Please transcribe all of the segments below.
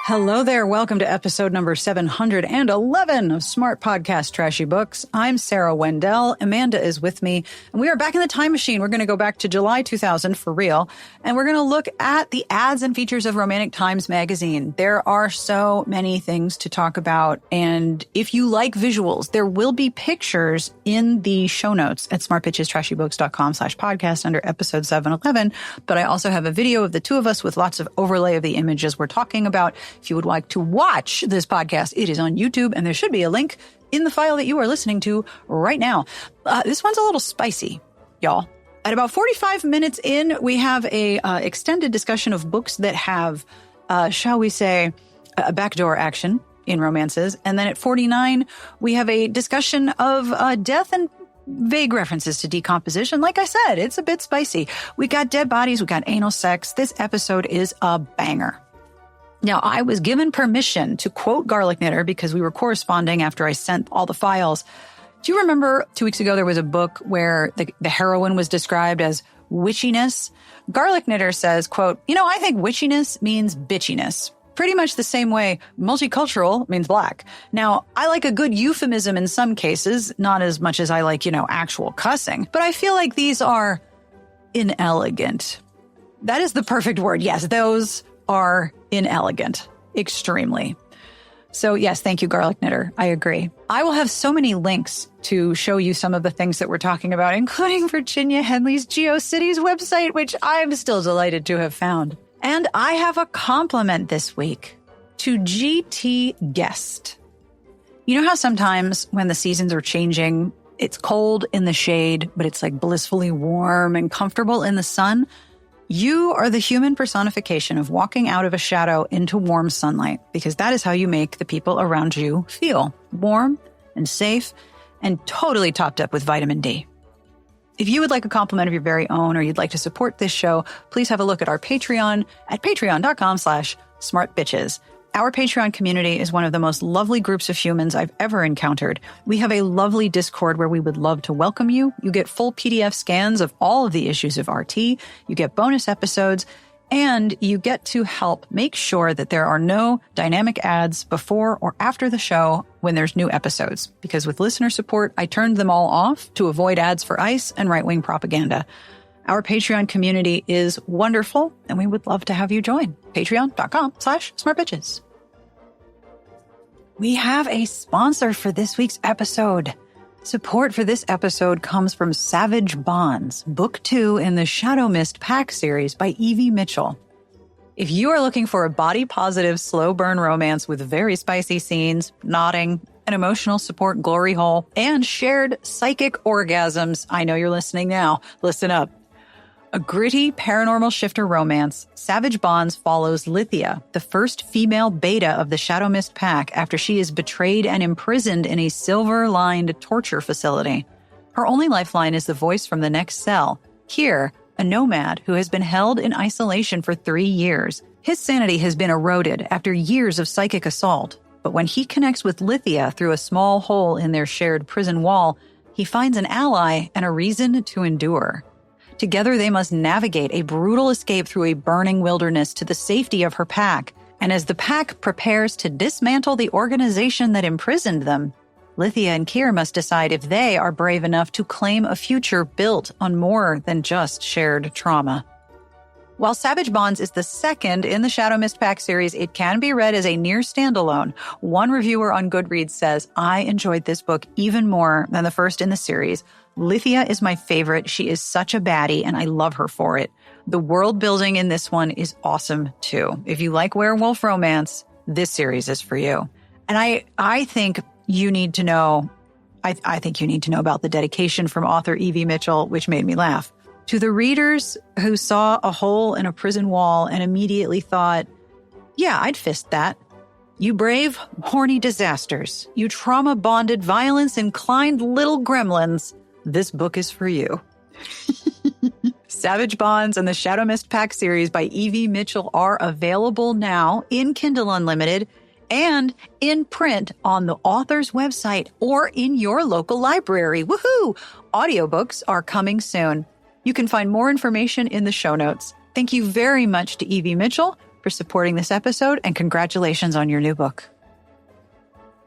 Hello there. Welcome to episode number 711 of Smart Podcast Trashy Books. I'm Sarah Wendell. Amanda is with me, and we are back in the time machine. We're going to go back to July 2000 for real, and we're going to look at the ads and features of Romantic Times magazine. There are so many things to talk about, and if you like visuals, there will be pictures in the show notes at smartpitchestrashybooks.com/podcast under episode 711, but I also have a video of the two of us with lots of overlay of the images we're talking about. If you would like to watch this podcast, it is on YouTube, and there should be a link in the file that you are listening to right now. This one's a little spicy, y'all. At about 45 minutes in, we have a extended discussion of books that have, shall we say, a backdoor action in romances. And then at 49, we have a discussion of death and vague references to decomposition. Like I said, it's a bit spicy. We got dead bodies. We got anal sex. This episode is a banger. Now, I was given permission to quote Garlic Knitter because we were corresponding after I sent all the files. Do you remember 2 weeks ago there was a book where the heroine was described as witchiness? Garlic Knitter says, quote, I think witchiness means bitchiness. Pretty much the same way multicultural means black. Now, I like a good euphemism in some cases, not as much as I like, actual cussing. But I feel like these are inelegant. That is the perfect word. Yes, those are inelegant. Extremely. So yes, thank you, Garlic Knitter. I agree. I will have so many links to show you some of the things that we're talking about, including Virginia Henley's GeoCities website, which I'm still delighted to have found. And I have a compliment this week to GT Guest. You know how sometimes when the seasons are changing, it's cold in the shade, but it's like blissfully warm and comfortable in the sun? You are the human personification of walking out of a shadow into warm sunlight, because that is how you make the people around you feel warm and safe and totally topped up with vitamin D. If you would like a compliment of your very own, or you'd like to support this show, please have a look at our Patreon at patreon.com/smartbitches. Our Patreon community is one of the most lovely groups of humans I've ever encountered. We have a lovely Discord where we would love to welcome you. You get full PDF scans of all of the issues of RT. You get bonus episodes, and you get to help make sure that there are no dynamic ads before or after the show when there's new episodes. Because with listener support, I turned them all off to avoid ads for ICE and right-wing propaganda. Our Patreon community is wonderful, and we would love to have you join. Patreon.com/smartbitches. We have a sponsor for this week's episode. Support for this episode comes from Savage Bonds, Book 2 in the Shadow Mist Pack series by Evie Mitchell. If you are looking for a body-positive, slow-burn romance with very spicy scenes, nodding, an emotional support glory hole, and shared psychic orgasms, I know you're listening now. Listen up. A gritty paranormal shifter romance, Savage Bonds follows Lithia, the first female beta of the Shadow Mist Pack, after she is betrayed and imprisoned in a silver-lined torture facility. Her only lifeline is the voice from the next cell, Kier, a nomad who has been held in isolation for 3 years. His sanity has been eroded after years of psychic assault, but when he connects with Lithia through a small hole in their shared prison wall, he finds an ally and a reason to endure. Together, they must navigate a brutal escape through a burning wilderness to the safety of her pack. And as the pack prepares to dismantle the organization that imprisoned them, Lithia and Kier must decide if they are brave enough to claim a future built on more than just shared trauma. While Savage Bonds is the second in the Shadow Mist Pack series, it can be read as a near standalone. One reviewer on Goodreads says, "I enjoyed this book even more than the first in the series. Lithia is my favorite. She is such a baddie, and I love her for it. The world building in this one is awesome, too. If you like werewolf romance, this series is for you." And I think you need to know, I think you need to know about the dedication from author Evie Mitchell, which made me laugh. To the readers who saw a hole in a prison wall and immediately thought, yeah, I'd fist that. You brave, horny disasters. You trauma-bonded, violence-inclined little gremlins. This book is for you. Savage Bonds and the Shadow Mist Pack series by Evie Mitchell are available now in Kindle Unlimited and in print on the author's website or in your local library. Woohoo! Audiobooks are coming soon. You can find more information in the show notes. Thank you very much to Evie Mitchell for supporting this episode, and congratulations on your new book.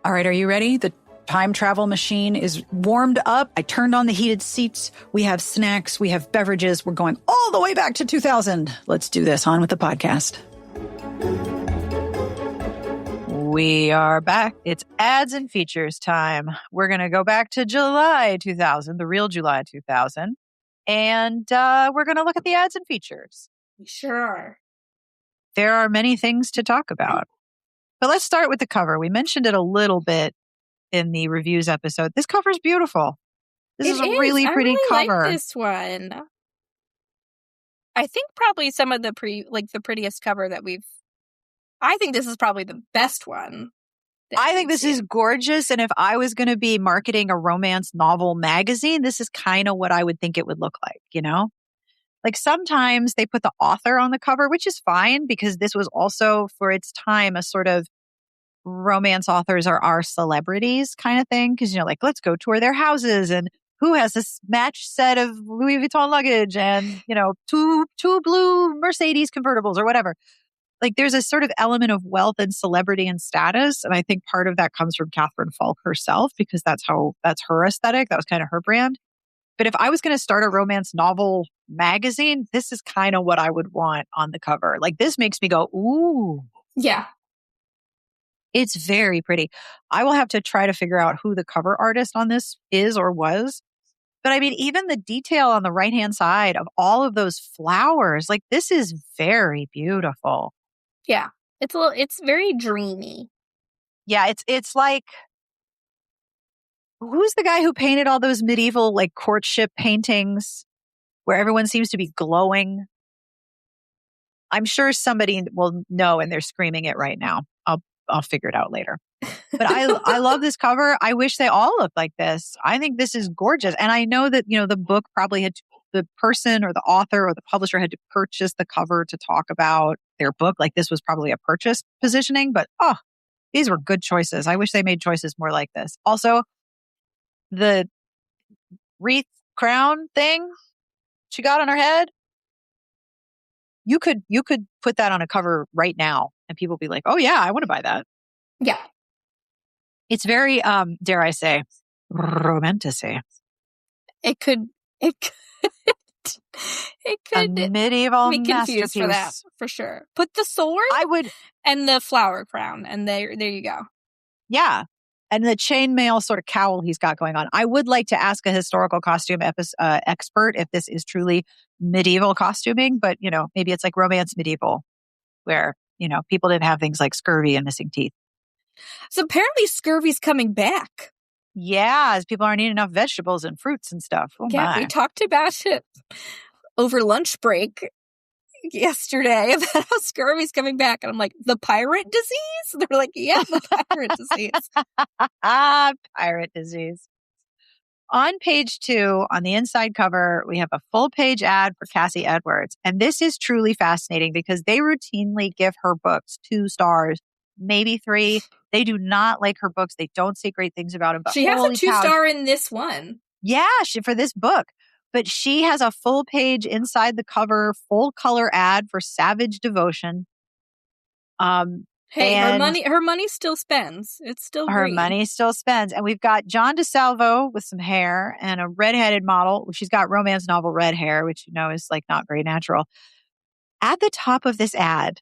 All right, are you ready? The time travel machine is warmed up. I turned on the heated seats. We have snacks. We have beverages. We're going all the way back to 2000. Let's do this. On with the podcast. We are back. It's ads and features time. We're going to go back to July 2000, the real July 2000. And we're going to look at the ads and features. Sure. There are many things to talk about. But let's start with the cover. We mentioned it a little bit in the reviews episode. This cover is beautiful. This is a really pretty cover. I like this one. I think probably some of the prettiest cover that I think this is probably the best one. I think this is gorgeous. And if I was going to be marketing a romance novel magazine, this is kind of what I would think it would look like, you know? Like sometimes they put the author on the cover, which is fine because this was also for its time a sort of romance authors are our celebrities kind of thing. Because, you know, like let's go tour their houses and who has this match set of Louis Vuitton luggage and, you know, two blue Mercedes convertibles or whatever. Like there's a sort of element of wealth and celebrity and status. And I think part of that comes from Catherine Falk herself because that's her aesthetic. That was kind of her brand. But if I was going to start a romance novel magazine, this is kind of what I would want on the cover. Like this makes me go, ooh. Yeah. It's very pretty. I will have to try to figure out who the cover artist on this is or was. But I mean, even the detail on the right-hand side of all of those flowers, like this is very beautiful. Yeah. It's very dreamy. Yeah, it's like, who's the guy who painted all those medieval like courtship paintings where everyone seems to be glowing? I'm sure somebody will know and they're screaming it right now. I'll figure it out later. But I love this cover. I wish they all looked like this. I think this is gorgeous. And I know that, you know, the book probably the person or the author or the publisher had to purchase the cover to talk about their book. Like this was probably a purchase positioning, but these were good choices. I wish they made choices more like this. Also, the wreath crown thing she got on her head, you could put that on a cover right now and people be like, oh yeah, I want to buy that. Yeah. It's very, dare I say, romantic-y. It could a medieval be confused masterpiece. for that, for sure. Put the sword and the flower crown, and there you go. Yeah. And the chainmail sort of cowl he's got going on. I would like to ask a historical costume expert if this is truly medieval costuming, but, you know, maybe it's like romance medieval where, you know, people didn't have things like scurvy and missing teeth. So apparently scurvy's coming back. Yeah, as people aren't eating enough vegetables and fruits and stuff. Oh yeah, my. We talked about it over lunch break yesterday about how scurvy's coming back. And I'm like, the pirate disease? They're like, yeah, the pirate disease. Pirate disease. On page 2, on the inside cover, we have a full page ad for Cassie Edwards. And this is truly fascinating because they routinely give her books 2 stars, maybe 3. They do not like her books. They don't say great things about them. But she has a 2-star in this one. Yeah, for this book. But she has a full page inside the cover, full color ad for Savage Devotion. Hey, her money still spends. It's still her green. Money still spends. And we've got John DeSalvo with some hair and a redheaded model. She's got romance novel red hair, which you know is like not very natural. At the top of this ad,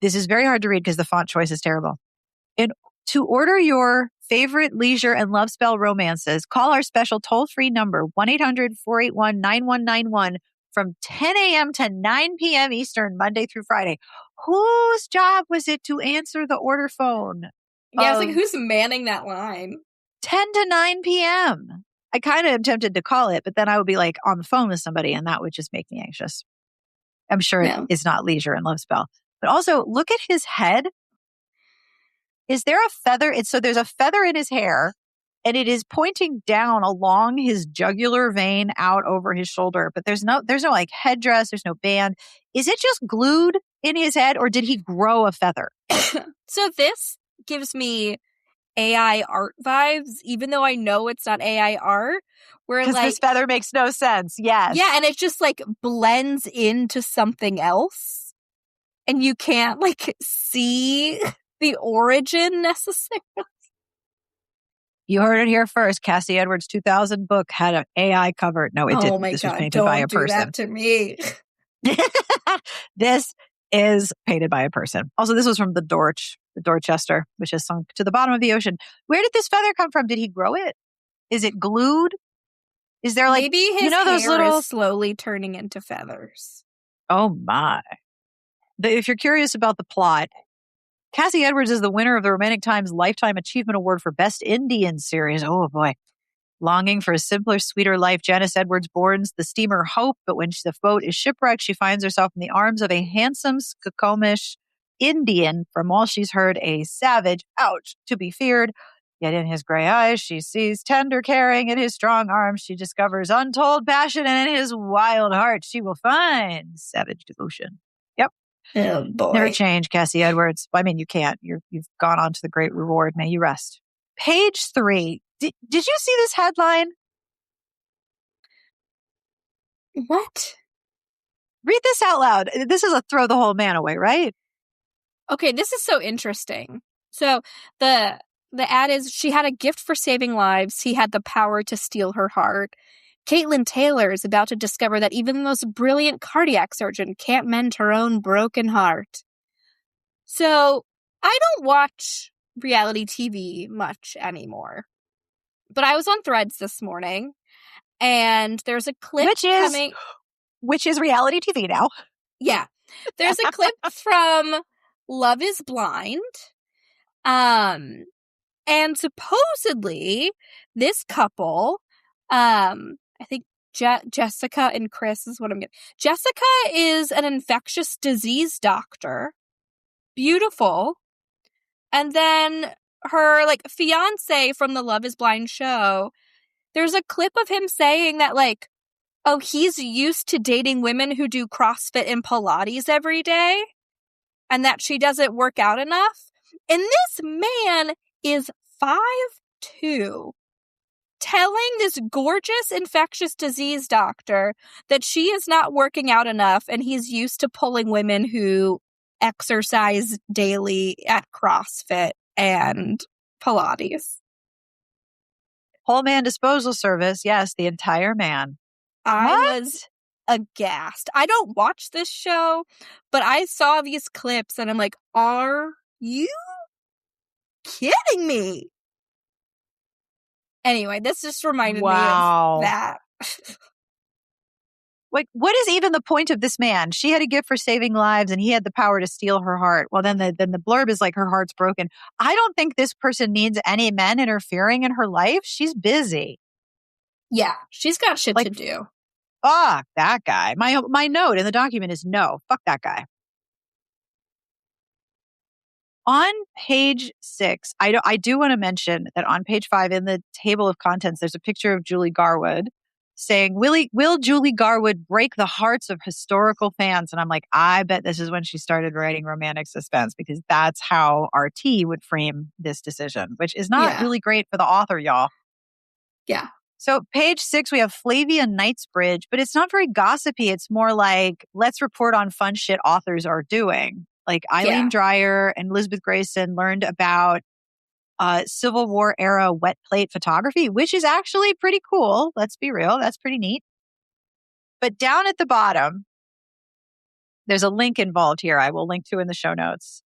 this is very hard to read because the font choice is terrible. To order your favorite leisure and love spell romances, call our special toll-free number, 1-800-481-9191 from 10 a.m. to 9 p.m. Eastern, Monday through Friday. Whose job was it to answer the order phone? Yeah, I was like, who's manning that line? 10 to 9 p.m. I kind of am tempted to call it, but then I would be like on the phone with somebody and that would just make me anxious. I'm sure it is not leisure and love spell. But also, look at his head. Is there a feather? So there's a feather in his hair and it is pointing down along his jugular vein out over his shoulder. But there's no like headdress. There's no band. Is it just glued in his head or did he grow a feather? So this gives me AI art vibes, even though I know it's not AI art. Because like, this feather makes no sense. Yes. Yeah. And it just like blends into something else. and you can't like see the origin necessarily. You heard it here first. Cassie Edwards' 2000 book had an AI cover. No, it didn't. Oh my This was God, painted by a don't do person. that to me. This is painted by a person. Also, this was from the Dorchester, which has sunk to the bottom of the ocean. Where did this feather come from? Did he grow it? Is it glued? Is there like, maybe his you know, those hair little... is slowly turning into feathers. Oh my. If you're curious about the plot, Cassie Edwards is the winner of the Romantic Times Lifetime Achievement Award for Best Indian Series. Oh boy. Longing for a simpler, sweeter life, Janice Edwards boards the steamer Hope, but when the boat is shipwrecked, she finds herself in the arms of a handsome Skokomish Indian, from all she's heard, a savage, ouch, to be feared. Yet in his gray eyes, she sees tender caring. In his strong arms, she discovers untold passion, and in his wild heart, she will find savage devotion. Yep. Oh boy. Never change, Cassie Edwards. Well, I mean, you can't. You've gone on to the great reward. May you rest. Page 3. Did you see this headline? What? Read this out loud. This is a throw the whole man away, right? Okay, this is so interesting. So the ad is, she had a gift for saving lives. He had the power to steal her heart. Caitlin Taylor is about to discover that even the most brilliant cardiac surgeon can't mend her own broken heart. So I don't watch reality TV much anymore. But I was on Threads this morning, and there's a clip coming... Which is reality TV now. Yeah. There's a clip from Love is Blind. And supposedly, this couple, I think Jessica and Chris is what I'm getting. Jessica is an infectious disease doctor. Beautiful. And then her, like, fiance from the Love is Blind show, there's a clip of him saying that, like, oh, he's used to dating women who do CrossFit and Pilates every day, and that she doesn't work out enough. And this man is 5'2", telling this gorgeous infectious disease doctor that she is not working out enough, and he's used to pulling women who exercise daily at CrossFit and Pilates. Whole man disposal service. Yes, the entire man. I was aghast. I don't watch this show, but I saw these clips and I'm like, are you kidding me? Anyway, this just reminded me of that. Like, what is even the point of this man? She had a gift for saving lives and he had the power to steal her heart. Well, then the blurb is like, her heart's broken. I don't think this person needs any men interfering in her life. She's busy. Yeah, she's got shit to do. Fuck that guy. My note in the document is no. Fuck that guy. On page 6, I do want to mention that on page 5 in the table of contents, there's a picture of Julie Garwood saying, will Julie Garwood break the hearts of historical fans? And I'm like, I bet this is when she started writing romantic suspense, because that's how RT would frame this decision, which is not really great for the author, y'all. Yeah. So page 6, we have Flavia Knightsbridge, but it's not very gossipy. It's more like, let's report on fun shit authors are doing. Like Eileen Dreyer and Elizabeth Grayson learned about Civil War era wet plate photography, which is actually pretty cool. Let's be real. That's pretty neat. But down at the bottom, there's a link involved here. I will link to in the show notes.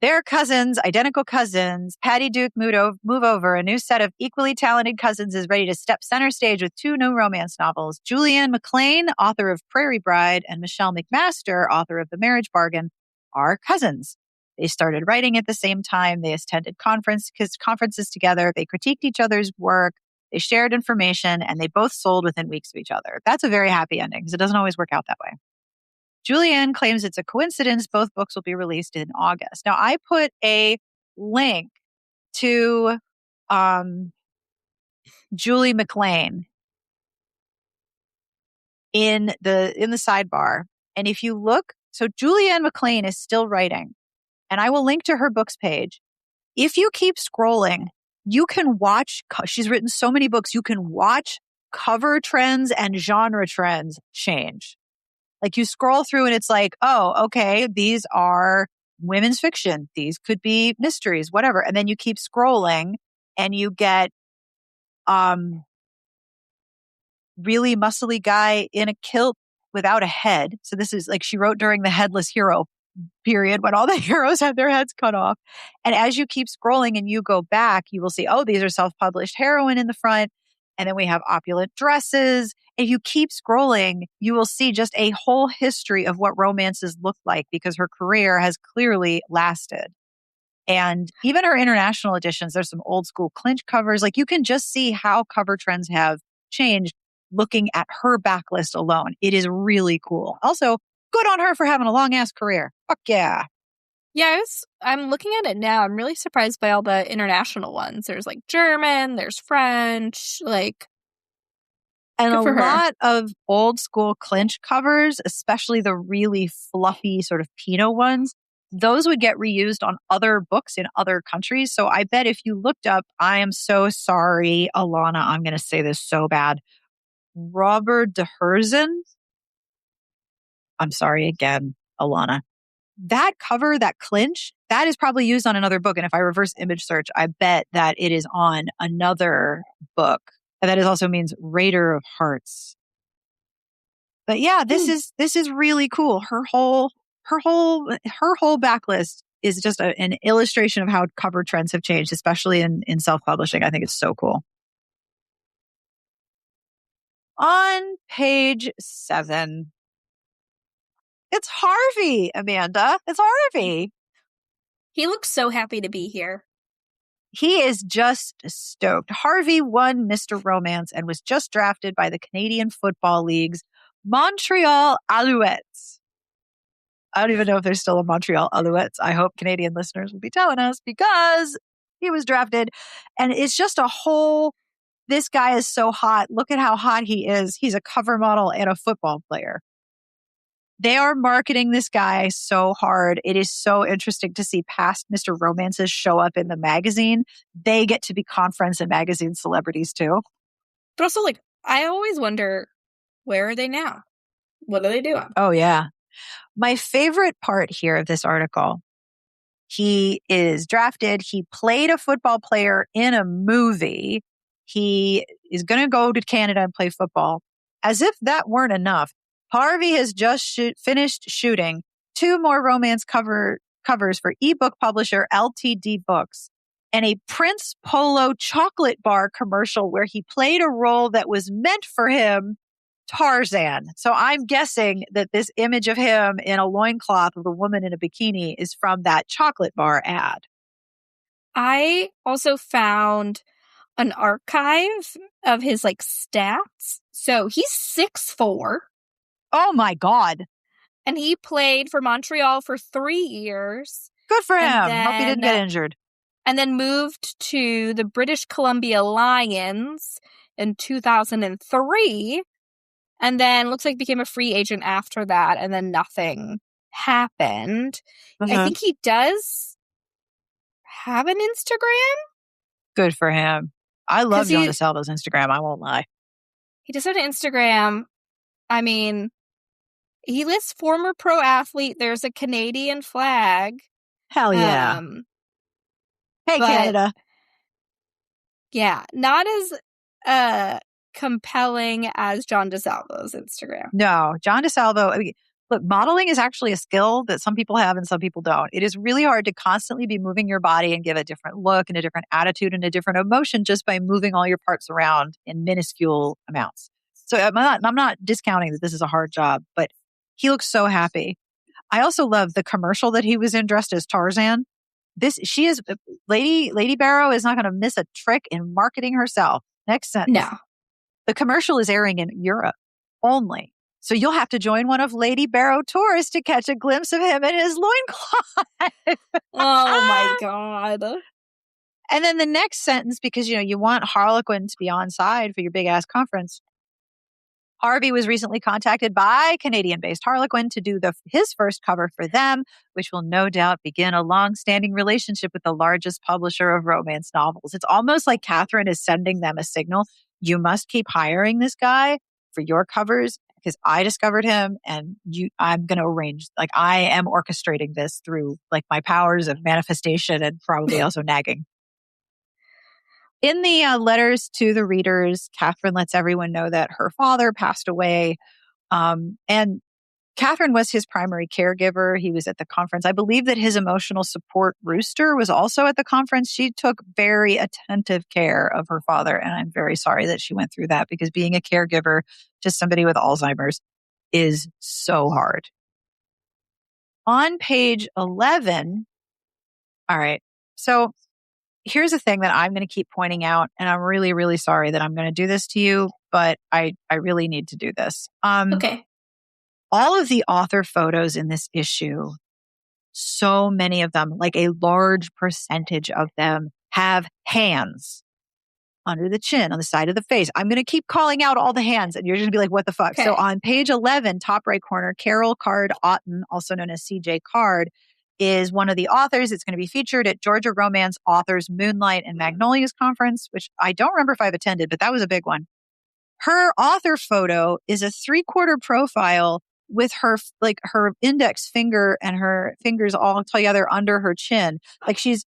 Their cousins, identical cousins, Patty Duke move over. A new set of equally talented cousins is ready to step center stage with 2 new romance novels. Julianne McLean, author of Prairie Bride, and Michelle McMaster, author of The Marriage Bargain, are cousins. They started writing at the same time. They attended conferences together. They critiqued each other's work. They shared information, and they both sold within weeks of each other. That's a very happy ending, because it doesn't always work out that way. Julianne claims it's a coincidence. Both books will be released in August. Now, I put a link to Julie McLean in the sidebar. And if you look, so Julianne McLean is still writing, and I will link to her books page. If you keep scrolling, you can watch, she's written so many books, you can watch cover trends and genre trends change. Like you scroll through and it's like, oh, okay, these are women's fiction. These could be mysteries, whatever. And then you keep scrolling and you get really muscly guy in a kilt without a head. So this is like she wrote during the headless hero period when all the heroes had their heads cut off. And as you keep scrolling and you go back, you will see, oh, these are self-published heroine in the front. And then we have opulent dresses. If you keep scrolling, you will see just a whole history of what romances look like because her career has clearly lasted. And even her international editions, there's some old school clinch covers. Like you can just see how cover trends have changed looking at her backlist alone. It is really cool. Also, good on her for having a long ass career. Fuck yeah. Yeah, I'm looking at it now. I'm really surprised by all the international ones. There's like German, there's French, like. And a Good for her. lot of old school clinch covers, especially the really fluffy sort of Pinot ones, those would get reused on other books in other countries. So I bet if you looked up, I am so sorry, Alana, I'm going to say this so bad. Robert de Herzen. I'm sorry again, Alana. That cover, that clinch, that is probably used on another book. And if I reverse image search, I bet that it is on another book. And that is also means Raider of Hearts. But yeah, this is really cool. Her whole backlist is just an illustration of how cover trends have changed, especially in self-publishing. I think it's so cool. On page 7, it's Harvey, Amanda. It's Harvey. He looks so happy to be here. He is just stoked. Harvey won Mr. Romance and was just drafted by the Canadian Football League's Montreal Alouettes. I don't even know if there's still a Montreal Alouettes. I hope Canadian listeners will be telling us because he was drafted. And it's just a whole, this guy is so hot. Look at how hot he is. He's a cover model and a football player. They are marketing this guy so hard. It is so interesting to see past Mr. Romances show up in the magazine. They get to be conference and magazine celebrities too. But also, like, I always wonder, where are they now? What are they doing? Oh, yeah. My favorite part here of this article, he is drafted. He played a football player in a movie. He is going to go to Canada and play football. As if that weren't enough, Harvey has just finished shooting 2 more romance covers for ebook publisher LTD Books and a Prince Polo chocolate bar commercial where he played a role that was meant for him, Tarzan. So I'm guessing that this image of him in a loincloth with a woman in a bikini is from that chocolate bar ad. I also found an archive of his like stats. So he's 6'4". Oh my God. And he played for Montreal for 3 years. Good for him. Then, hope he didn't get injured. And then moved to the British Columbia Lions in 2003. And then looks like became a free agent after that. And then nothing happened. I think he does have an Instagram. Good for him. I love John DeSalvo's Instagram. I won't lie. He does have an Instagram. I mean, he lists former pro athlete. There's a Canadian flag. Hell yeah. Hey, Canada. Yeah, not as compelling as John DeSalvo's Instagram. No, John DeSalvo. I mean, look, modeling is actually a skill that some people have and some people don't. It is really hard to constantly be moving your body and give a different look and a different attitude and a different emotion just by moving all your parts around in minuscule amounts. So I'm not discounting that this is a hard job, but he looks so happy. I also love the commercial that he was in dressed as Tarzan. Lady Barrow is not going to miss a trick in marketing herself. Next sentence. No. The commercial is airing in Europe only. So you'll have to join one of Lady Barrow tours to catch a glimpse of him in his loincloth. Oh my God. And then the next sentence, because you want Harlequin to be on side for your big ass conference. Harvey was recently contacted by Canadian-based Harlequin to do his first cover for them, which will no doubt begin a long-standing relationship with the largest publisher of romance novels. It's almost like Catherine is sending them a signal. You must keep hiring this guy for your covers because I discovered him and I'm going to arrange, like I am orchestrating this through like my powers of manifestation and probably also nagging. In the letters to the readers, Catherine lets everyone know that her father passed away. And Catherine was his primary caregiver. He was at the conference. I believe that his emotional support rooster was also at the conference. She took very attentive care of her father. And I'm very sorry that she went through that, because being a caregiver to somebody with Alzheimer's is so hard. On page 11, all right. So here's a thing that I'm going to keep pointing out, and I'm really, really sorry that I'm going to do this to you, but I really need to do this. Okay. All of the author photos in this issue, so many of them, like a large percentage of them, have hands under the chin, on the side of the face. I'm going to keep calling out all the hands, and you're going to be like, what the fuck? Okay. So on page 11, top right corner, Carol Card Otten, also known as CJ Card, is one of the authors. It's going to be featured at Georgia Romance Authors Moonlight and Magnolias Conference, which I don't remember if I've attended, but that was a big one. Her author photo is a 3/4 profile with her, like her index finger and her fingers all together under her chin. Like she's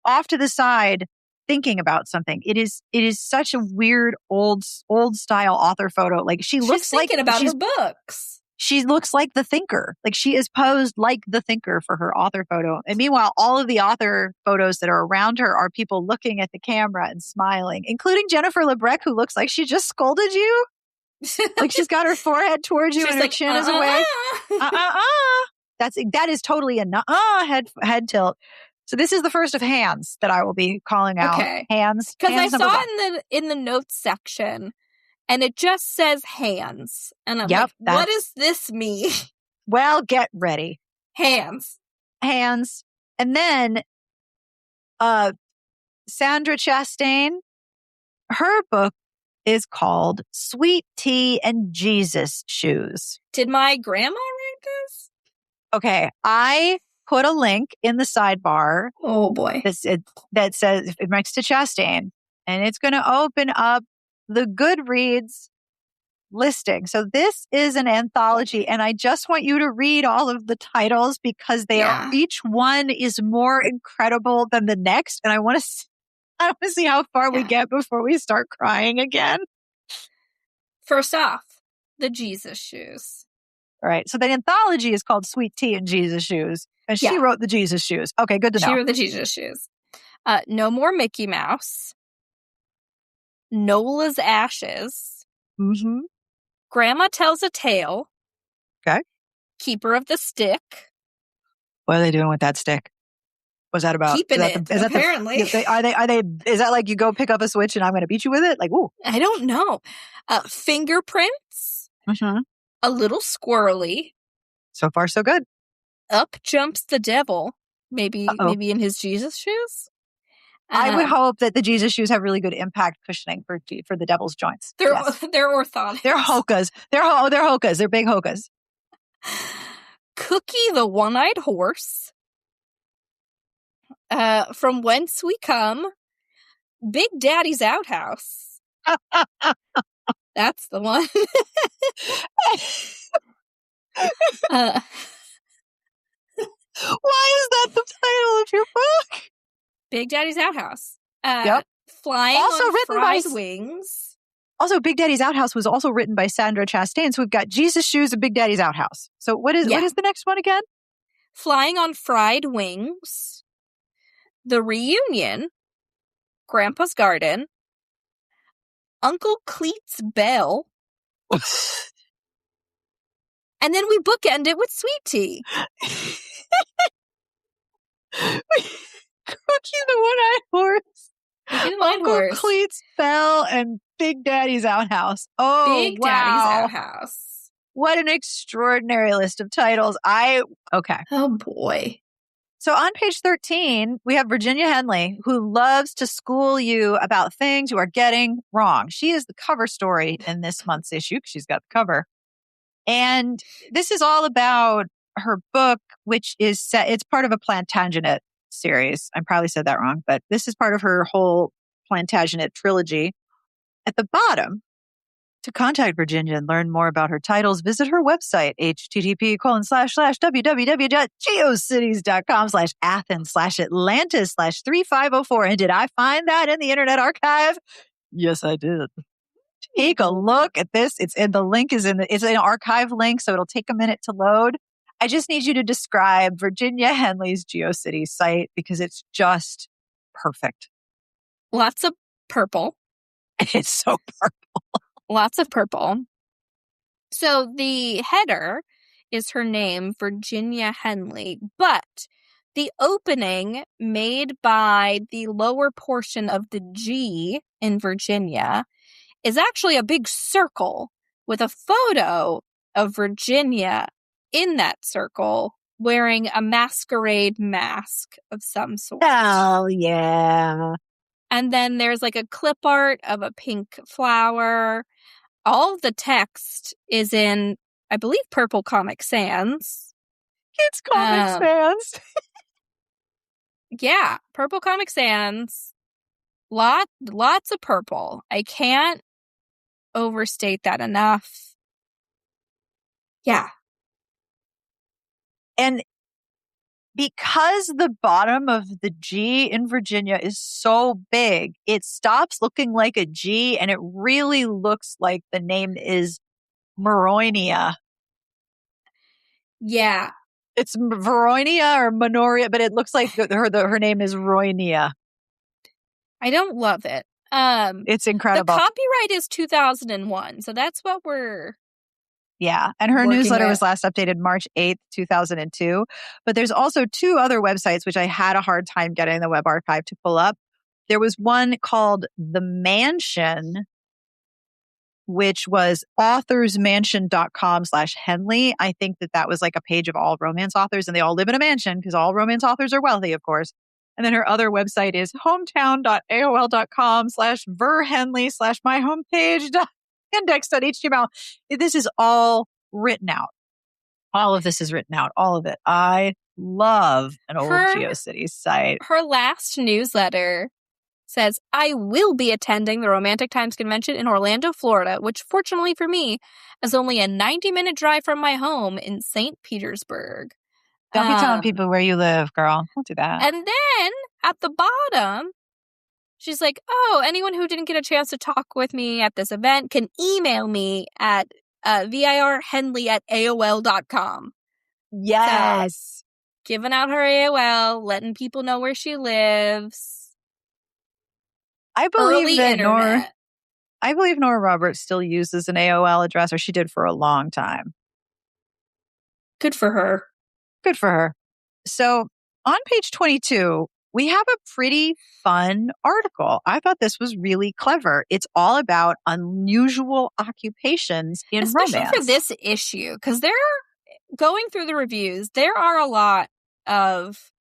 off to the side thinking about something. It is such a weird old style author photo. Like she's thinking about her books. She looks like the thinker. Like she is posed like the thinker for her author photo. And meanwhile, all of the author photos that are around her are people looking at the camera and smiling, including Jennifer Lebrecq, who looks like she just scolded you. Like she's got her forehead towards you and her chin is away. That is totally a head tilt. So this is the first of hands that I will be calling out. Okay. Hands. Because I number saw one. in the notes section, and it just says hands. And I'm Yep, like, what does this mean? Well, get ready. Hands. And then Sandra Chastain, her book is called Sweet Tea and Jesus Shoes. Did my grandma write this? Okay, I put a link in the sidebar. Oh boy. That says next to Chastain, and it's going to open up the Goodreads listing. So this is an anthology, and I just want you to read all of the titles because they are, each one is more incredible than the next, and I want to see how far we get before we start crying again. First off, the Jesus Shoes. All right. So the anthology is called Sweet Tea and Jesus Shoes. And she wrote the Jesus Shoes. Okay, good to know. She wrote the Jesus Shoes. No More Mickey Mouse. Nola's Ashes. Mm-hmm. Grandma Tells a Tale. Okay. Keeper of the Stick. What are they doing with that stick? What's that about? Keeping it, apparently. Is that like you go pick up a switch and I'm going to beat you with it? Like, ooh. I don't know. Fingerprints. Mm-hmm. A Little Squirrely. So far, so good. Up Jumps the Devil. Maybe in his Jesus shoes. I would hope that the Jesus shoes have really good impact cushioning for the devil's joints. They're orthotics. They're hokas. They're hokas. They're big hokas. Cookie the One-Eyed Horse. From Whence We Come. Big Daddy's Outhouse. That's the one. Why is that the title of your book? Big Daddy's Outhouse. Yep. Flying also on written Fried by Wings. Also, Big Daddy's Outhouse was also written by Sandra Chastain. So we've got Jesus Shoes and Big Daddy's Outhouse. So what is the next one again? Flying on Fried Wings. The Reunion. Grandpa's Garden. Uncle Cleet's Bell. And then we bookend it with Sweet Tea. Cookie the One-Eyed Horse. Uncle Cleet's Bell and Big Daddy's Outhouse. Oh, Big Daddy's Outhouse. What an extraordinary list of titles. Okay. Oh, boy. So on page 13, we have Virginia Henley, who loves to school you about things you are getting wrong. She is the cover story in this month's issue because she's got the cover. And this is all about her book, which is it's part of a Plantagenet series. I probably said that wrong, but this is part of her whole Plantagenet trilogy. At the bottom, To contact Virginia and learn more about her titles, visit her website, http://www.geocities.com/Athens/Atlantis/3504. And did I find that in the Internet Archive? Yes, I did. Take a look at this. It's an archive link, so it'll take a minute to load. I just need you to describe Virginia Henley's GeoCities site because it's just perfect. Lots of purple. It's so perfect. Lots of purple. So the header is her name, Virginia Henley, but the opening made by the lower portion of the G in Virginia is actually a big circle with a photo of Virginia in that circle wearing a masquerade mask of some sort. Oh, yeah. And then there's like a clip art of a pink flower. All of the text is in, I believe, Purple Comic Sans. It's Comic Sans. Yeah, Purple Comic Sans. Lots of purple. I can't overstate that enough. Yeah. And because the bottom of the G in Virginia is so big, it stops looking like a G and it really looks like the name is Moronia. Yeah. It's Veronia or Minoria, but it looks like her name is Roinia. I don't love it. It's incredible. The copyright is 2001, so that's what we're... Yeah, and her newsletter was last updated March 8th, 2002. But there's also two other websites which I had a hard time getting the web archive to pull up. There was one called The Mansion, which was authorsmansion.com/Henley. I think that was like a page of all romance authors, and they all live in a mansion because all romance authors are wealthy, of course. And then her other website is hometown.aol.com/verhenley/myhomepage.index.html. This is all written out. All of this is written out. All of it. I love an old GeoCities site. Her last newsletter says, I will be attending the Romantic Times Convention in Orlando, Florida, which fortunately for me is only a 90-minute drive from my home in St. Petersburg. Don't be telling people where you live, girl. Don't do that. And then at the bottom, she's like, oh, anyone who didn't get a chance to talk with me at this event can email me at virhenley@aol.com. Yes. So, giving out her AOL, letting people know where she lives. I believe that Nora Roberts still uses an AOL address, or she did for a long time. Good for her. Good for her. So on page 22, we have a pretty fun article. I thought this was really clever. It's all about unusual occupations in romance. Especially for this issue, because going through the reviews, there are a lot of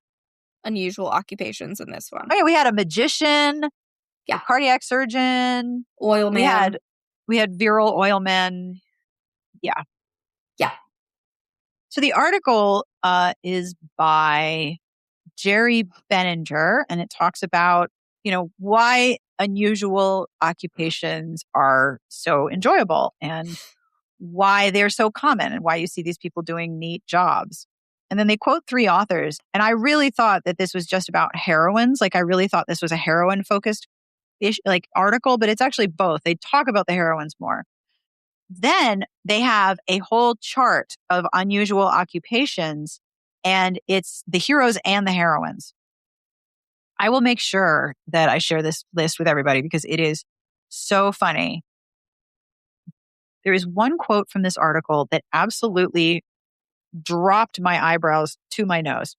unusual occupations in this one. Okay, we had a magician, a cardiac surgeon, oil man. We had virile oil men. Yeah. Yeah. So the article is by Jerry Benninger, and it talks about, why unusual occupations are so enjoyable and why they're so common and why you see these people doing neat jobs. And then they quote 3 authors. And I really thought that this was just about heroines. Like, I really thought this was a heroine-focused article, but it's actually both. They talk about the heroines more. Then they have a whole chart of unusual occupations, and it's the heroes and the heroines. I will make sure that I share this list with everybody because it is so funny. There is one quote from this article that absolutely dropped my eyebrows to my nose.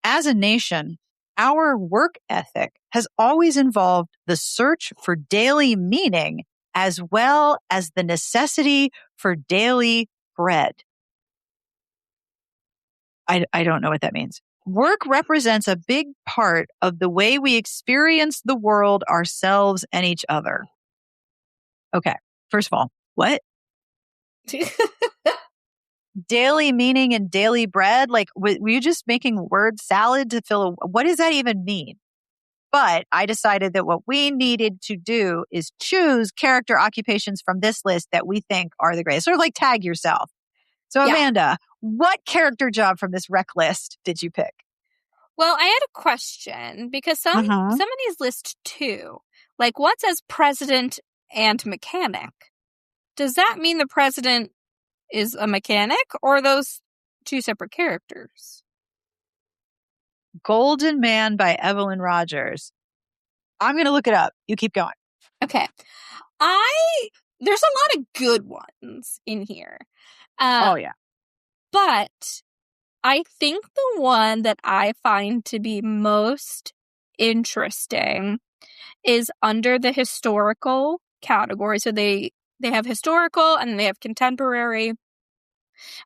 As a nation, our work ethic has always involved the search for daily meaning as well as the necessity for daily bread. I don't know what that means. Work represents a big part of the way we experience the world, ourselves, and each other. Okay, first of all, what? Daily meaning and daily bread? Like, were you just making word salad to fill what does that even mean? But I decided that what we needed to do is choose character occupations from this list that we think are the greatest. Sort of like tag yourself. So, Yeah. Amanda, what character job from this rec list did you pick? Well, I had a question because some of these list two. Like, one says president and mechanic. Does that mean the president is a mechanic, or are those two separate characters? Golden Man by Evelyn Rogers. I'm going to look it up. You keep going. Okay. There's a lot of good ones in here. Oh, yeah. But I think the one that I find to be most interesting is under the historical category. So they have historical and they have contemporary.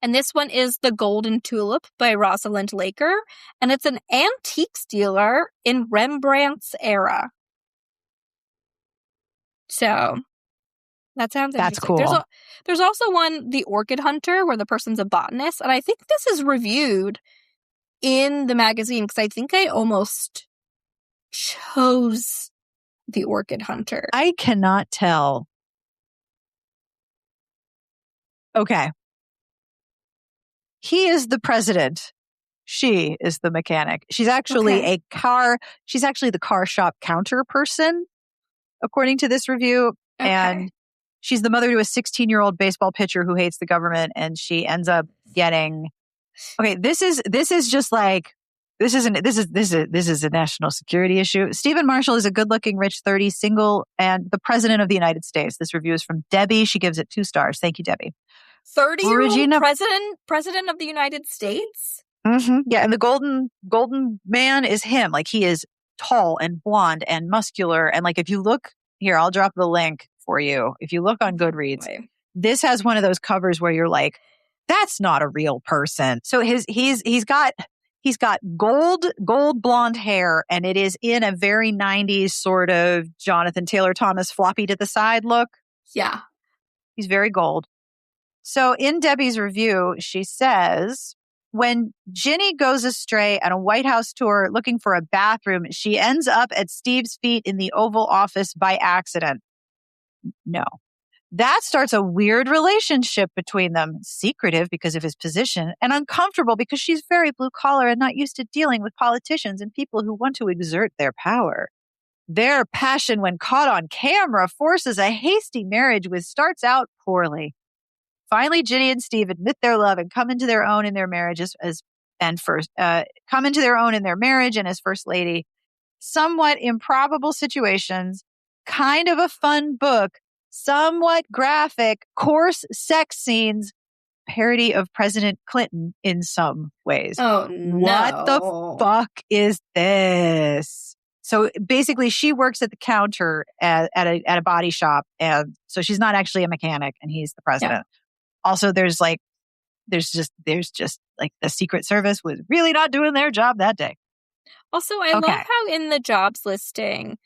And this one is The Golden Tulip by Rosalind Laker. And it's an antiques dealer in Rembrandt's era. So that sounds That's interesting. cool. There's also one, The Orchid Hunter, where the person's a botanist. And I think this is reviewed in the magazine because I think I almost chose The Orchid Hunter. I cannot tell. Okay. He is the president. She is the mechanic. She's actually she's actually the car shop counter person, according to this review. Okay. And she's the mother to a 16-year-old baseball pitcher who hates the government. And she ends up getting, this is just like, this is a national security issue. Stephen Marshall is a good-looking, rich 30, single, and the president of the United States. This review is from Debbie. She gives it 2 stars. Thank you, Debbie. 30-year-old president of the United States? Mm-hmm. Yeah, and the golden man is him. Like, he is tall and blonde and muscular. And like, if you look here, I'll drop the link for you. If you look on Goodreads, this has one of those covers where you're like, that's not a real person. So he's got gold blonde hair, and it is in a very 90s sort of Jonathan Taylor Thomas floppy to the side look. Yeah. He's very gold. So in Debbie's review, she says, when Ginny goes astray at a White House tour looking for a bathroom, she ends up at Steve's feet in the Oval Office by accident. No. That starts a weird relationship between them, secretive because of his position, and uncomfortable because she's very blue collar and not used to dealing with politicians and people who want to exert their power. Their passion, when caught on camera, forces a hasty marriage which starts out poorly. Finally, Ginny and Steve admit their love and come into their own in their marriage as first lady. Somewhat improbable situations, kind of a fun book, somewhat graphic, coarse sex scenes, parody of President Clinton in some ways. Oh, no. What the fuck is this? So basically, she works at the counter at a body shop, and so she's not actually a mechanic, and he's the president. Yeah. Also, there's just like the Secret Service was really not doing their job that day. Also, I love how in the jobs listing,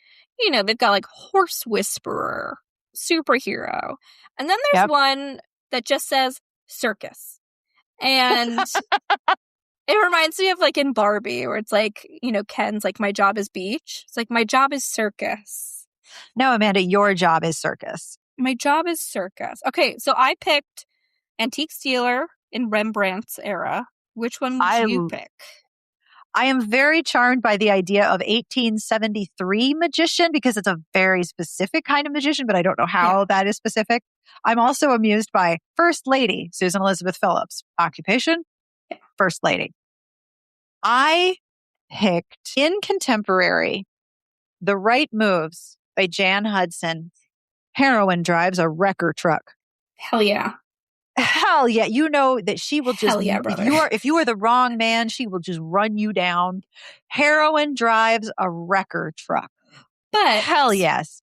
they've got like horse whisperer, superhero, and then there's one that just says circus, and it reminds me of like in Barbie where it's like, Ken's like, my job is beach. It's like, my job is circus. No, Amanda, your job is circus. My job is circus. Okay, so I picked antique dealer in Rembrandt's era. Which one would you pick? I am very charmed by the idea of 1873 magician because it's a very specific kind of magician, but I don't know how that is specific. I'm also amused by First Lady, Susan Elizabeth Phillips. Occupation, First Lady. I picked in contemporary The Right Moves by Jan Hudson. Heroine drives a wrecker truck. Hell yeah. Hell yeah. You know that she will just, if you are the wrong man, she will just run you down. Heroine drives a wrecker truck. But hell yes.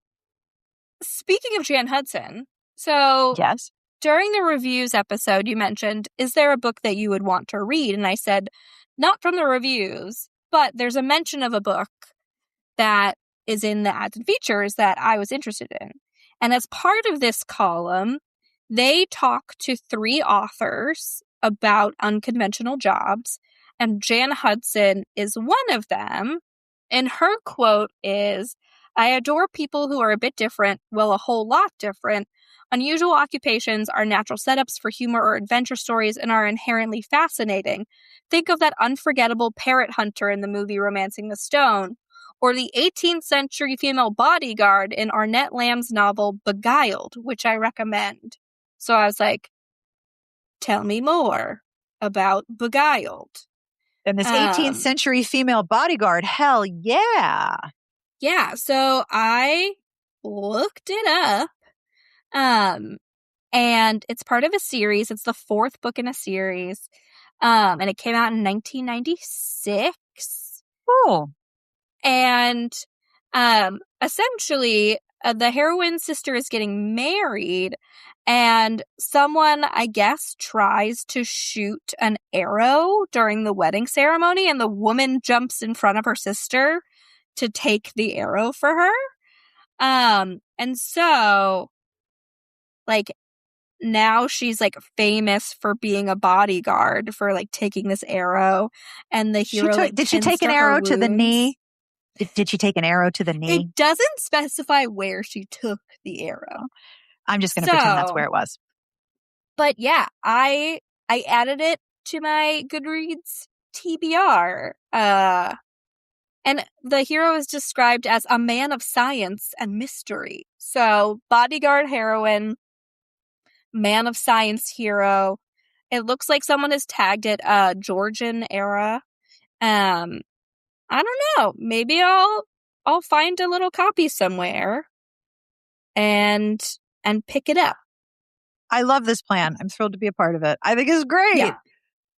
Speaking of Jan Hudson, so yes, during the reviews episode, you mentioned, is there a book that you would want to read? And I said, not from the reviews, but there's a mention of a book that is in the ads and features that I was interested in. And as part of this column, they talk to 3 authors about unconventional jobs, and Jan Hudson is one of them. And her quote is, "I adore people who are a bit different, well, a whole lot different. Unusual occupations are natural setups for humor or adventure stories and are inherently fascinating. Think of that unforgettable parrot hunter in the movie Romancing the Stone, or the 18th century female bodyguard in Arnett Lamb's novel Beguiled, which I recommend." So I was like, tell me more about Beguiled. And this 18th century female bodyguard, hell yeah. Yeah, so I looked it up. And it's part of a series. It's the 4th book in a series. And it came out in 1996. Cool. And essentially, the heroine's sister is getting married, and someone, I guess, tries to shoot an arrow during the wedding ceremony, and the woman jumps in front of her sister to take the arrow for her. And so, like, now she's, like, famous for being a bodyguard, for, like, taking this arrow, and the hero, did she take an arrow to the knee? Did she take an arrow to the knee? It doesn't specify where she took the arrow. I'm just going to pretend that's where it was. But yeah, I added it to my Goodreads TBR. And the hero is described as a man of science and mystery. So, bodyguard heroine, man of science hero. It looks like someone has tagged it Georgian era. I don't know. Maybe I'll find a little copy somewhere and pick it up. I love this plan. I'm thrilled to be a part of it. I think it's great.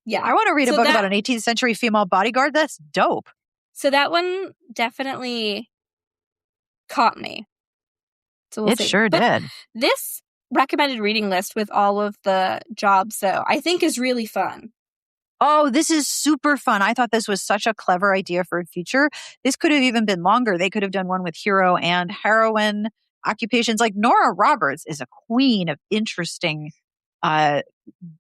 Yeah. I want to read a book about an 18th century female bodyguard. That's dope. So that one definitely caught me. So we'll see. Sure did. This recommended reading list with all of the jobs, though, I think is really fun. Oh, this is super fun. I thought this was such a clever idea for a feature. This could have even been longer. They could have done one with hero and heroine occupations. Like Nora Roberts is a queen of interesting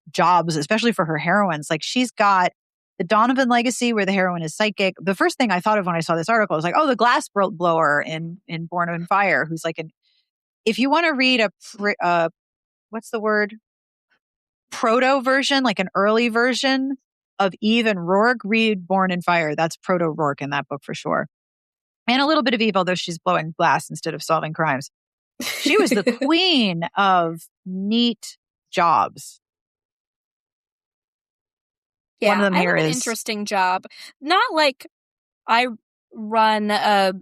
jobs, especially for her heroines. Like she's got the Donovan legacy where the heroine is psychic. The first thing I thought of when I saw this article was like, oh, the glass blower in Born on Fire, who's like if you want to read what's the word? Proto version, like an early version of Eve and Rourke, read Born in Fire. That's proto Rourke in that book for sure. And a little bit of Eve, although she's blowing glass instead of solving crimes. She was the queen of neat jobs. Yeah, one of them here I have is an interesting job. Not like I run a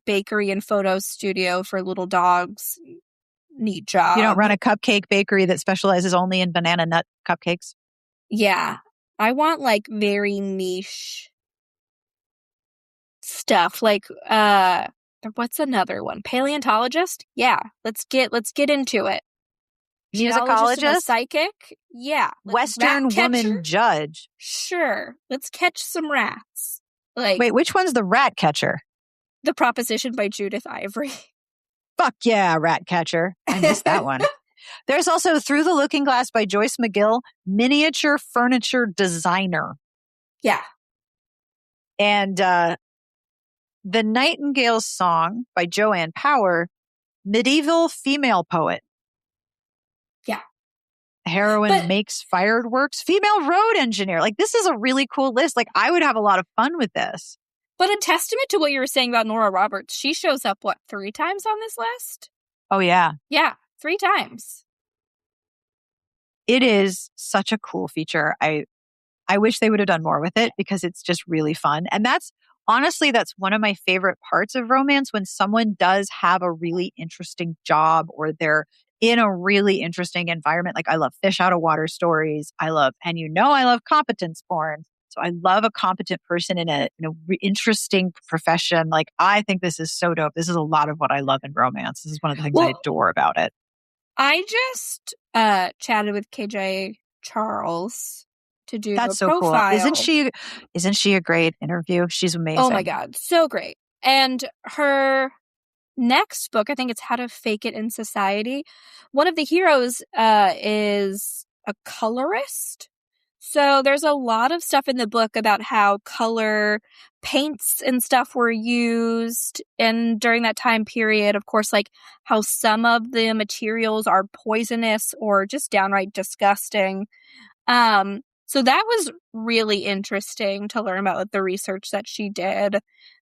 bakery and photo studio for little dogs. Neat job. You don't run a cupcake bakery that specializes only in banana nut cupcakes? Yeah. I want like very niche stuff. Like what's another one? Paleontologist? Yeah. Let's get into it. Musicologist? Psychic? Yeah. Western woman judge? Sure. Let's catch some rats. Like, wait, which one's the rat catcher? The Proposition by Judith Ivory. Fuck yeah, rat catcher. I missed that one. There's also Through the Looking Glass by Joyce McGill, miniature furniture designer. Yeah. And The Nightingale's Song by Joanne Power, medieval female poet. Yeah. Heroine makes fireworks, female road engineer. Like, this is a really cool list. Like, I would have a lot of fun with this. But a testament to what you were saying about Nora Roberts, she shows up, 3 times on this list? Oh, yeah. Yeah, 3 times. It is such a cool feature. I wish they would have done more with it because it's just really fun. And that's one of my favorite parts of romance, when someone does have a really interesting job or they're in a really interesting environment. Like I love fish out of water stories. I love competence porn. So I love a competent person in a interesting profession. Like I think this is so dope. This is a lot of what I love in romance. This is one of the things I adore about it. I just chatted with KJ Charles to do That's the so profile. Cool. Isn't she a great interview? She's amazing. Oh my God. So great. And her next book, I think it's How to Fake It in Society. One of the heroes is a colorist. So there's a lot of stuff in the book about how color paints and stuff were used and during that time period. Of course, like how some of the materials are poisonous or just downright disgusting. So that was really interesting to learn about, like, the research that she did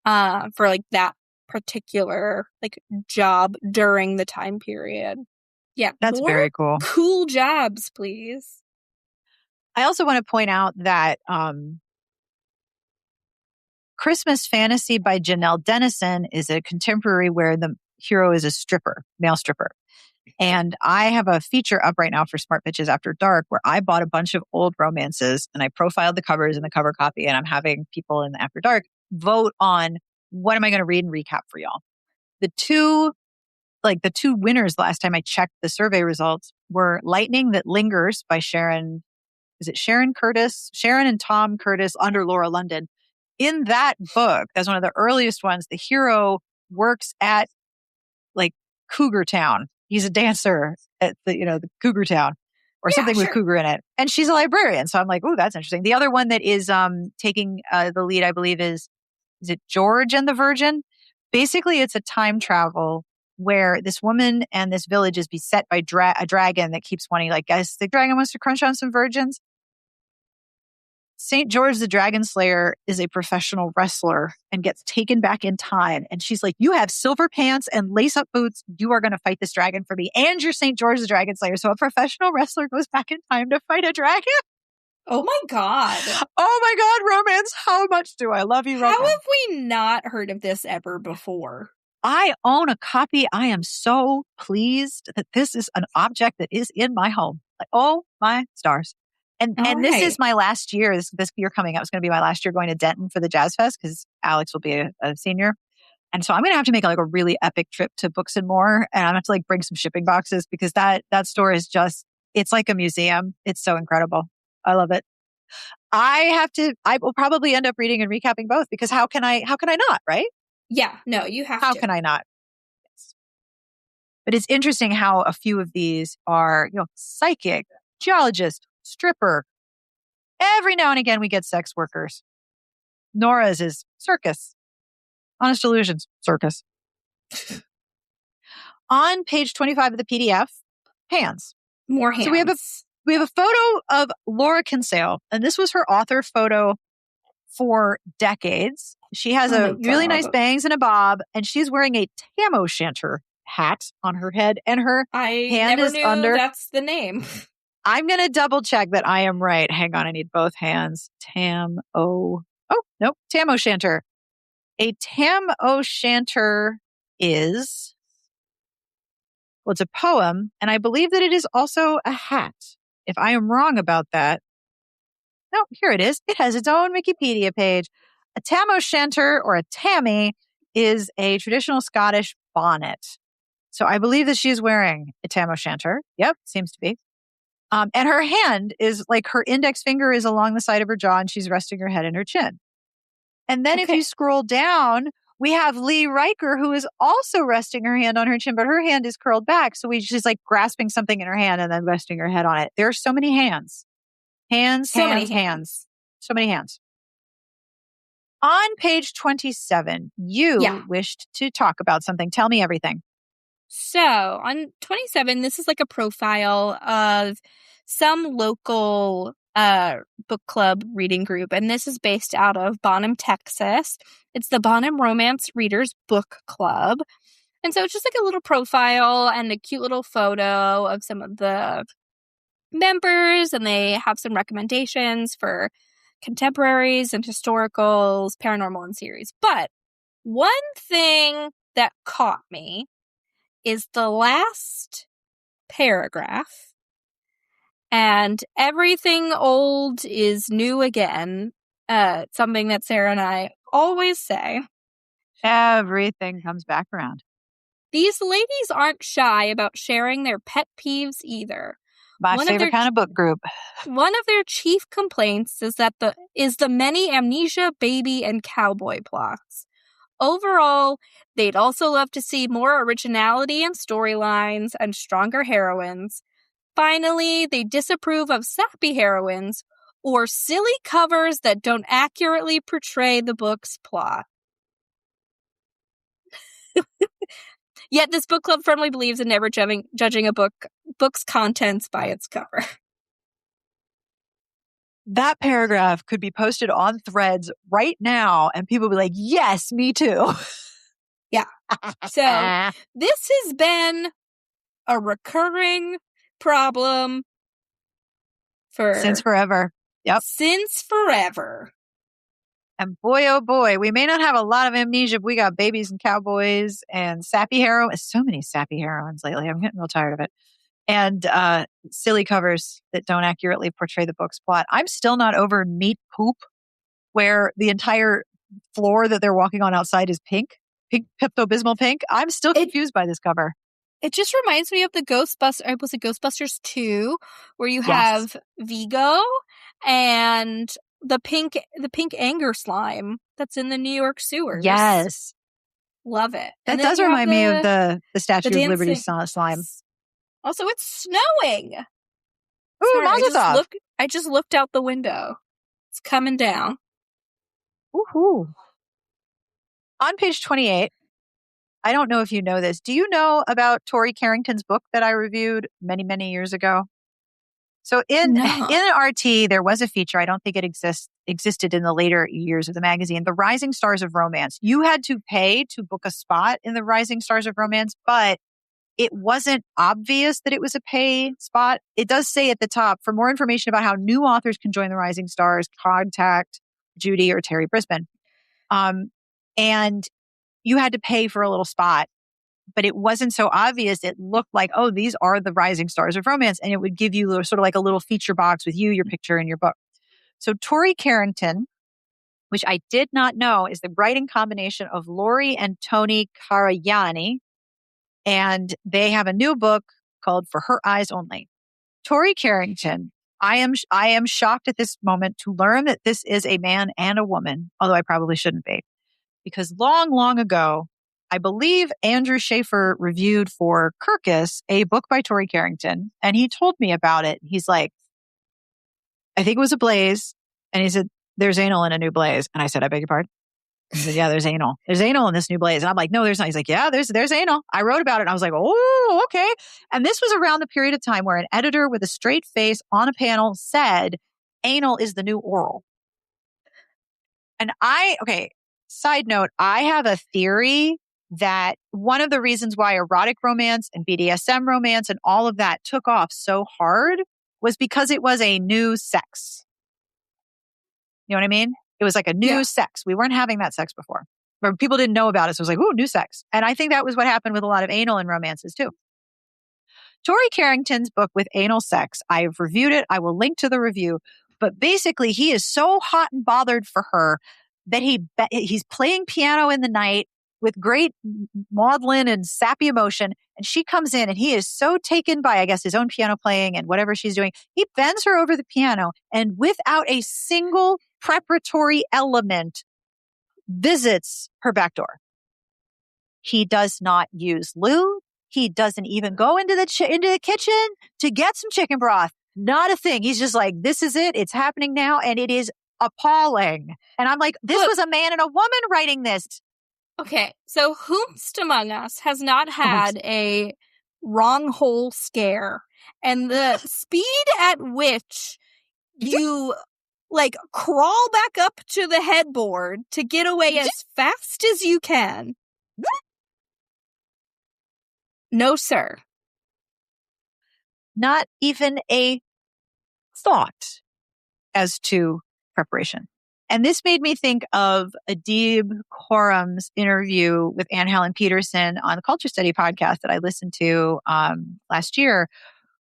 for like that particular like job during the time period. Yeah, That's more very cool. cool jobs, please. I also want to point out that Christmas Fantasy by Janelle Dennison is a contemporary where the hero is a stripper, male stripper. And I have a feature up right now for Smart Bitches After Dark where I bought a bunch of old romances and I profiled the covers in the cover copy, and I'm having people in the After Dark vote on what am I going to read and recap for y'all. The two winners last time I checked the survey results were Lightning That Lingers by Sharon. Is it Sharon Curtis? Sharon and Tom Curtis under Laura London. In that book, that's one of the earliest ones, the hero works at like Cougar Town. He's a dancer at the Cougar Town or something with Cougar in it. And she's a librarian. So I'm like, oh, that's interesting. The other one that is taking the lead, I believe, is it George and the Virgin? Basically, it's a time travel where this woman and this village is beset by a dragon that keeps wanting, like, guys, the dragon wants to crunch on some virgins. St. George the Dragon Slayer is a professional wrestler and gets taken back in time. And she's like, you have silver pants and lace-up boots. You are going to fight this dragon for me. And you're St. George the Dragon Slayer. So a professional wrestler goes back in time to fight a dragon. Oh my God. Oh my God, romance. How much do I love you, romance? How have we not heard of this ever before? I own a copy. I am so pleased that this is an object that is in my home. Like, oh my stars. And this is my last year. This year coming up is going to be my last year going to Denton for the Jazz Fest because Alex will be a senior. And so I'm going to have to make like a really epic trip to Books and More. And I'm going to have to like bring some shipping boxes because that store is just, it's like a museum. It's so incredible. I love it. I will probably end up reading and recapping both because how can I not, right? Yeah, no, you have How to. can I not? Yes. But it's interesting how a few of these are, psychic, geologist, stripper. Every now and again, we get sex workers. Nora's is circus. Honest Allusions, circus. On page 25 of the PDF, hands. More hands. So we have a photo of Laura Kinsale, and this was her author photo for decades. She has a really nice bangs and a bob, and she's wearing a tam o' shanter hat on her head, and her hand never is knew under. That's the name. I'm going to double check that I am right. Hang on, I need both hands. Tam o' shanter. A tam o' shanter is, well, it's a poem, and I believe that it is also a hat. If I am wrong about that, no, here it is. It has its own Wikipedia page. A tam o' shanter or a tammy is a traditional Scottish bonnet. So I believe that she's wearing a tam o' shanter. Yep, seems to be. And her hand is like her index finger is along the side of her jaw and she's resting her head in her chin. And then if you scroll down, we have Lee Riker, who is also resting her hand on her chin, but her hand is curled back. So she's like grasping something in her hand and then resting her head on it. There are so many hands. So many hands. On page 27, you wished to talk about something. Tell me everything. So on 27, this is like a profile of some local book club reading group. And this is based out of Bonham, Texas. It's the Bonham Romance Readers Book Club. And so it's just like a little profile and a cute little photo of some of the members. And they have some recommendations for contemporaries and historicals, paranormal, and series. But one thing that caught me is the last paragraph. And everything old is new again. Something that Sarah and I always say. Everything comes back around. These ladies aren't shy about sharing their pet peeves either. My favorite kind of book group. One of their chief complaints is the many amnesia, baby, and cowboy plots. Overall, they'd also love to see more originality in storylines and stronger heroines. Finally, they disapprove of sappy heroines or silly covers that don't accurately portray the book's plot. Yet this book club firmly believes in never judging a book's contents by its cover. That paragraph could be posted on Threads right now, and people will be like, yes, me too. Yeah. So this has been a recurring problem since forever. Yep. Since forever. And boy, oh boy, we may not have a lot of amnesia, but we got babies and cowboys and sappy heroines. So many sappy heroines lately. I'm getting real tired of it. And silly covers that don't accurately portray the book's plot. I'm still not over Meat Poop, where the entire floor that they're walking on outside is pink Pepto-Bismol pink. I'm still confused by this cover. It just reminds me of the Ghostbusters. Was it Ghostbusters 2, where you have Vigo and the pink anger slime that's in the New York sewers. Yes. Love it. That does remind me of the Statue of Liberty slime. Also, it's snowing. Ooh, Mazel tov. I just looked out the window. It's coming down. Woohoo. On page 28, I don't know if you know this. Do you know about Tori Carrington's book that I reviewed many, many years ago? So in RT, there was a feature. I don't think it existed in the later years of the magazine, The Rising Stars of Romance. You had to pay to book a spot in the Rising Stars of Romance, but it wasn't obvious that it was a pay spot. It does say at the top, for more information about how new authors can join the Rising Stars, contact Judy or Terry Brisbane. And you had to pay for a little spot, but it wasn't so obvious. It looked like, oh, these are the Rising Stars of Romance. And it would give you sort of like a little feature box with you, your picture, and your book. So Tori Carrington, which I did not know, is the writing combination of Lori and Tony Karayani. And they have a new book called For Her Eyes Only. Tori Carrington, I am shocked at this moment to learn that this is a man and a woman, although I probably shouldn't be. Because long, long ago, I believe Andrew Schaefer reviewed for Kirkus a book by Tori Carrington, and he told me about it. He's like, I think it was a Blaze. And he said, there's anal in a new Blaze. And I said, I beg your pardon? He said, yeah, there's anal. There's anal in this new Blaze. And I'm like, no, there's not. He's like, yeah, there's anal. I wrote about it. And I was like, oh, okay. And this was around the period of time where an editor with a straight face on a panel said, anal is the new oral. And side note, I have a theory that one of the reasons why erotic romance and BDSM romance and all of that took off so hard was because it was a new sex. You know what I mean? It was like a new sex. We weren't having that sex before. But people didn't know about it. So it was like, ooh, new sex. And I think that was what happened with a lot of anal in romances too. Tori Carrington's book with anal sex, I've reviewed it. I will link to the review. But basically, he is so hot and bothered for her that he's playing piano in the night with great maudlin and sappy emotion. And she comes in and he is so taken by, I guess, his own piano playing and whatever she's doing. He bends her over the piano and without a single preparatory element visits her back door. He does not use lube. He doesn't even go into the kitchen to get some chicken broth. Not a thing. He's just like, this is it. It's happening now. And it is appalling. And I'm like, this was a man and a woman writing this. Okay. So whomst among us has not had a wrong hole scare? And the speed at which you crawl back up to the headboard to get away as fast as you can. No, sir. Not even a thought as to preparation. And this made me think of Adib Khorram's interview with Anne Helen Peterson on the Culture Study podcast that I listened to last year,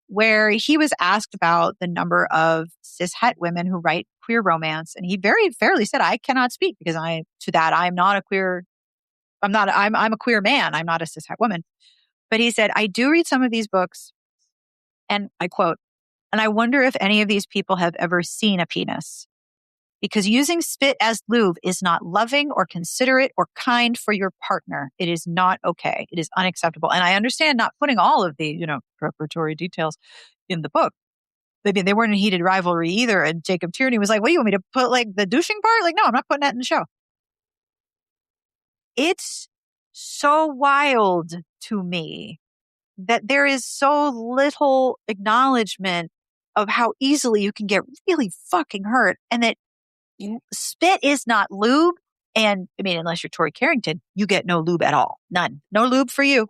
where he was asked about the number of cishet women who write queer romance. And he very fairly said, I cannot speak because I'm a queer man. I'm not a cishet woman. But he said, I do read some of these books, and I quote, and I wonder if any of these people have ever seen a penis. Because using spit as lube is not loving or considerate or kind for your partner. It is not okay. It is unacceptable. And I understand not putting all of the, preparatory details in the book. mean, they weren't in heated rivalry either. And Jacob Tierney was like, what do you want me to put like the douching part? Like, no, I'm not putting that in the show. It's so wild to me that there is so little acknowledgement of how easily you can get really fucking hurt, and that spit is not lube. And I mean, unless you're Tori Carrington, you get no lube at all. None. No lube for you.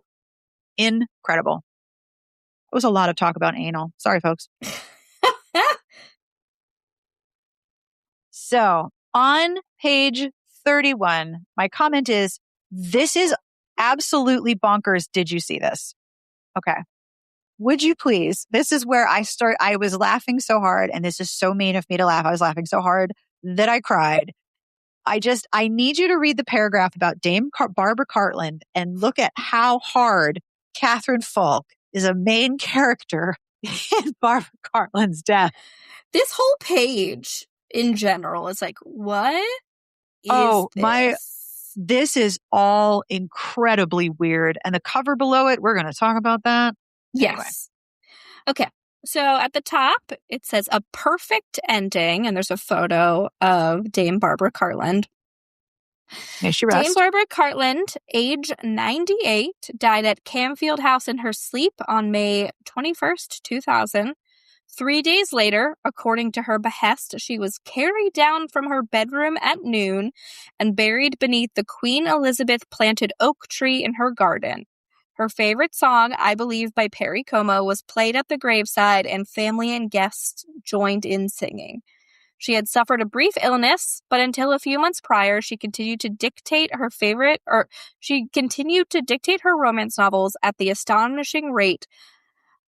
Incredible. It was a lot of talk about anal. Sorry, folks. So on page 31, my comment is, this is absolutely bonkers. Did you see this? Okay. Would you please? This is where I was laughing so hard, and this is so mean of me to laugh. I was laughing so hard that I cried. I need you to read the paragraph about Barbara Cartland and look at how hard Catherine Falk is a main character in Barbara Cartland's death. This whole page in general is like, what is this? This is all incredibly weird. And the cover below it, we're going to talk about that. Yes. Anyway. Okay. So at the top, it says a perfect ending, and there's a photo of Dame Barbara Cartland. May she rest. Dame Barbara Cartland, age 98, died at Camfield House in her sleep on May 21st, 2000. 3 days later, according to her behest, she was carried down from her bedroom at noon and buried beneath the Queen Elizabeth planted oak tree in her garden. Her favorite song, I Believe by Perry Como, was played at the graveside, and family and guests joined in singing. She had suffered a brief illness, but until a few months prior, she continued to dictate her romance novels at the astonishing rate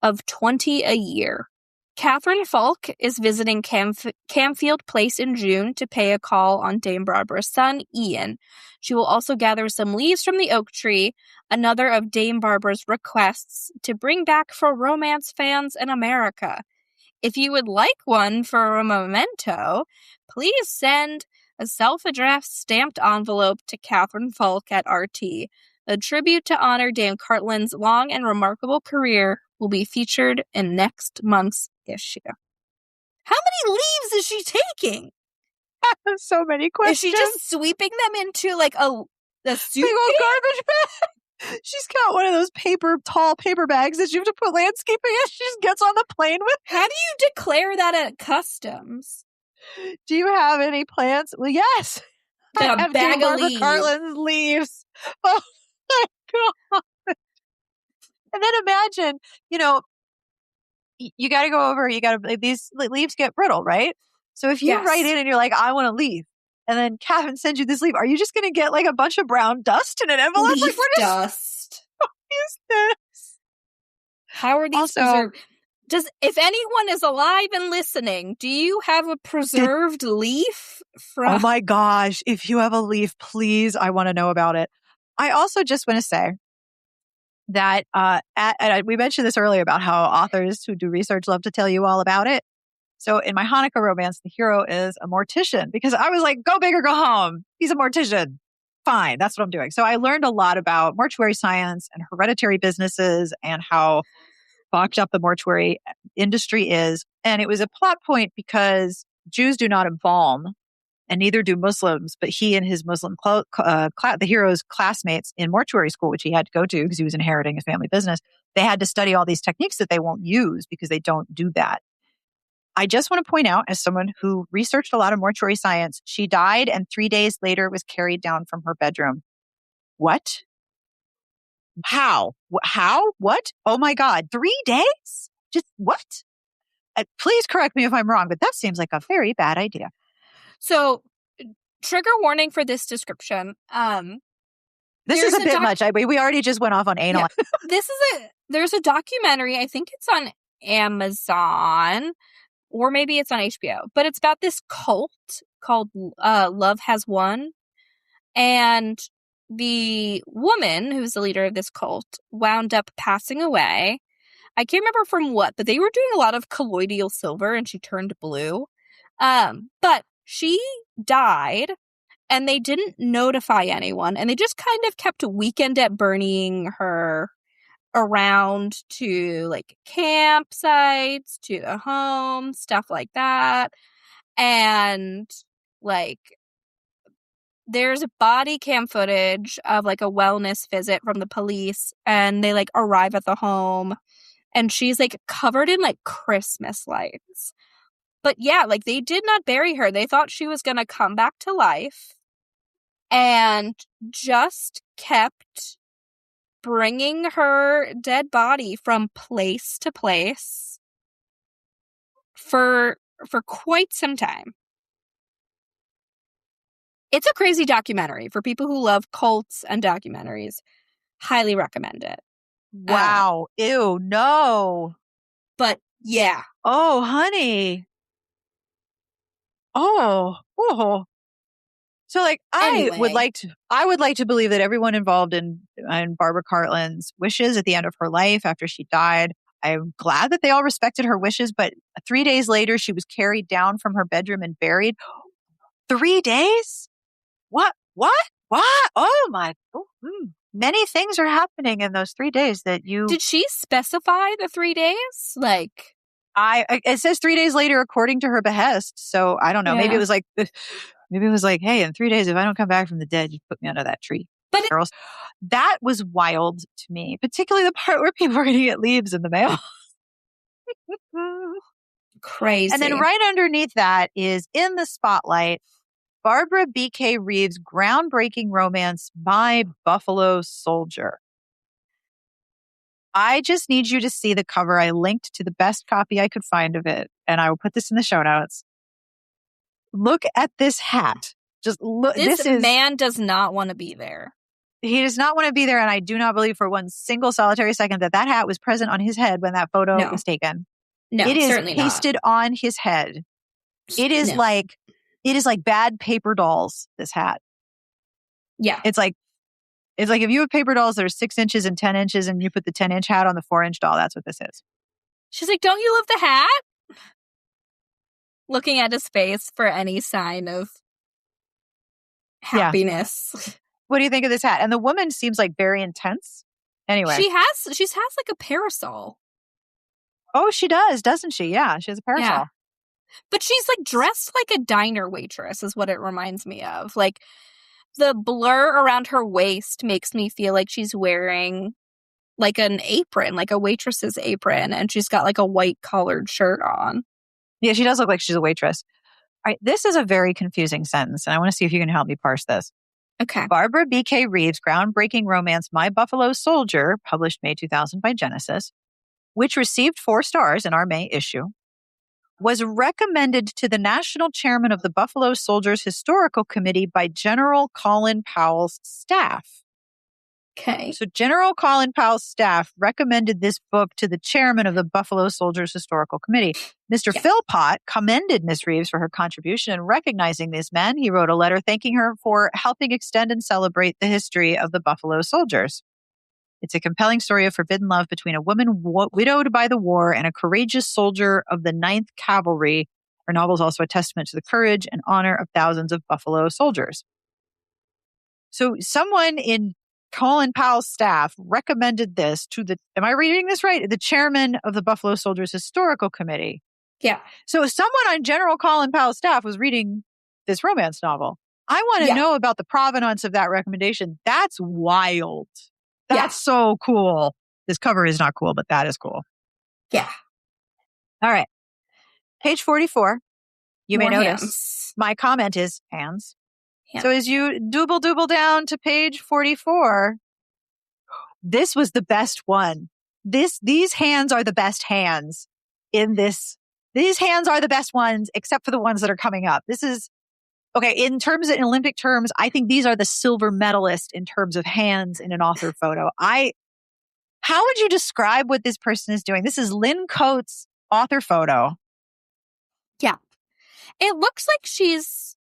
of 20 a year. Catherine Falk is visiting Camfield Place in June to pay a call on Dame Barbara's son, Ian. She will also gather some leaves from the oak tree, another of Dame Barbara's requests to bring back for romance fans in America. If you would like one for a memento, please send a self-addressed stamped envelope to Catherine Falk at RT. A tribute to honor Dame Cartland's long and remarkable career will be featured in next month's issue. How many leaves is she taking? So many questions. Is she just sweeping them into like a suitcase? Big old garbage bag. She's got one of those tall paper bags that you have to put landscaping in. She just gets on the plane with. How do you declare that at customs? Do you have any plants? Well, yes. Got a bag of leaves. Cartland's leaves. Oh my God. And then imagine, you got to go over, these leaves get brittle, right? So if you write in and you're like, I want to leave, and then Catherine sends you this leaf, are you just going to get like a bunch of brown dust in an envelope? Leaf dust. What is this? How are these preserved? If anyone is alive and listening, do you have a preserved leaf from? Oh my gosh. If you have a leaf, please, I want to know about it. I also just want to say that we mentioned this earlier about how authors who do research love to tell you all about it. So in my Hanukkah romance, the hero is a mortician, because I was like, go big or go home. He's a mortician. Fine. That's what I'm doing. So I learned a lot about mortuary science and hereditary businesses and how fucked up the mortuary industry is. And it was a plot point because Jews do not embalm, and neither do Muslims, but he and his Muslim the hero's classmates in mortuary school, which he had to go to because he was inheriting his family business, they had to study all these techniques that they won't use because they don't do that. I just want to point out, as someone who researched a lot of mortuary science, she died and 3 days later was carried down from her bedroom. What? How? What? Oh my God. 3 days? Just what? Please correct me if I'm wrong, but that seems like a very bad idea. So, trigger warning for this description. This is a bit much. We already just went off on anal. Yeah. There's a documentary, I think it's on Amazon, or maybe it's on HBO, but it's about this cult called Love Has Won. And the woman who's the leader of this cult wound up passing away. I can't remember from what, but they were doing a lot of colloidal silver and she turned blue. But she died and they didn't notify anyone, and they just kind of kept weekend at Bernieing her around to like campsites, to a home, stuff like that. And like there's body cam footage of like a wellness visit from the police, and they like arrive at the home and she's like covered in like Christmas lights. But yeah, like they did not bury her. They thought she was going to come back to life and just kept bringing her dead body from place to place for quite some time. It's a crazy documentary for people who love cults and documentaries. Highly recommend it. Wow. Ew, no. But yeah. Oh, honey. Oh. So like I would like to believe that everyone involved in Barbara Cartland's wishes at the end of her life after she died, I'm glad that they all respected her wishes, but 3 days later she was carried down from her bedroom and buried. 3 days? What? Oh my. Many things are happening in those 3 days that you... Did she specify the 3 days? Like... It says 3 days later according to her behest. So I don't know. Yeah. Maybe it was like, hey, in 3 days, if I don't come back from the dead, you put me under that tree. But girls, that was wild to me, particularly the part where people are going to get leaves in the mail. Crazy. And then right underneath that is In the Spotlight, Barbara B.K. Reeves' groundbreaking romance, My Buffalo Soldier. I just need you to see the cover. I linked to the best copy I could find of it, and I will put this in the show notes. Look at this hat. Just look. This man does not want to be there. He does not want to be there, and I do not believe for one single solitary second that hat was present on his head when that photo was taken. No, it is certainly pasted on his head. It is like bad paper dolls. This hat. Yeah, it's like if you have paper dolls that are 6 inches and 10 inches, and you put the 10-inch hat on the 4-inch doll. That's what this is. She's like, "Don't you love the hat?" Looking at his face for any sign of happiness. Yeah. What do you think of this hat? And the woman seems like very intense. Anyway. She has like a parasol. Oh, she does, doesn't she? Yeah, she has a parasol. Yeah. But she's like dressed like a diner waitress is what it reminds me of. Like the blur around her waist makes me feel like she's wearing like an apron, like a waitress's apron, and she's got like a white collared shirt on. Yeah, she does look like she's a waitress. All right, this is a very confusing sentence, and I want to see if you can help me parse this. Okay. Barbara B.K. Reeves' groundbreaking romance, My Buffalo Soldier, published May 2000 by Genesis, which received 4 stars in our May issue, was recommended to the national chairman of the Buffalo Soldiers Historical Committee by General Colin Powell's staff. Okay. So General Colin Powell's staff recommended this book to the chairman of the Buffalo Soldiers Historical Committee. Mr. Philpott commended Miss Reeves for her contribution in recognizing these men. He wrote a letter thanking her for helping extend and celebrate the history of the Buffalo Soldiers. It's a compelling story of forbidden love between a woman widowed by the war and a courageous soldier of the 9th Cavalry. Her novel is also a testament to the courage and honor of thousands of Buffalo soldiers. So someone in Colin Powell's staff recommended this to am I reading this right? The chairman of the Buffalo Soldiers Historical Committee. Yeah. So someone on General Colin Powell's staff was reading this romance novel. I want to know about the provenance of that recommendation. That's wild. That's so cool. This cover is not cool, but that is cool. Yeah. All right. Page 44. You may notice hands. My comment is hands. So as you double down to page 44, this was the best one. These hands are the best hands in this. These hands are the best ones, except for the ones that are coming up. This is, okay, in Olympic terms, I think these are the silver medalist in terms of hands in an author photo. How would you describe what this person is doing? This is Lynn Coates' author photo. Yeah. It looks like she's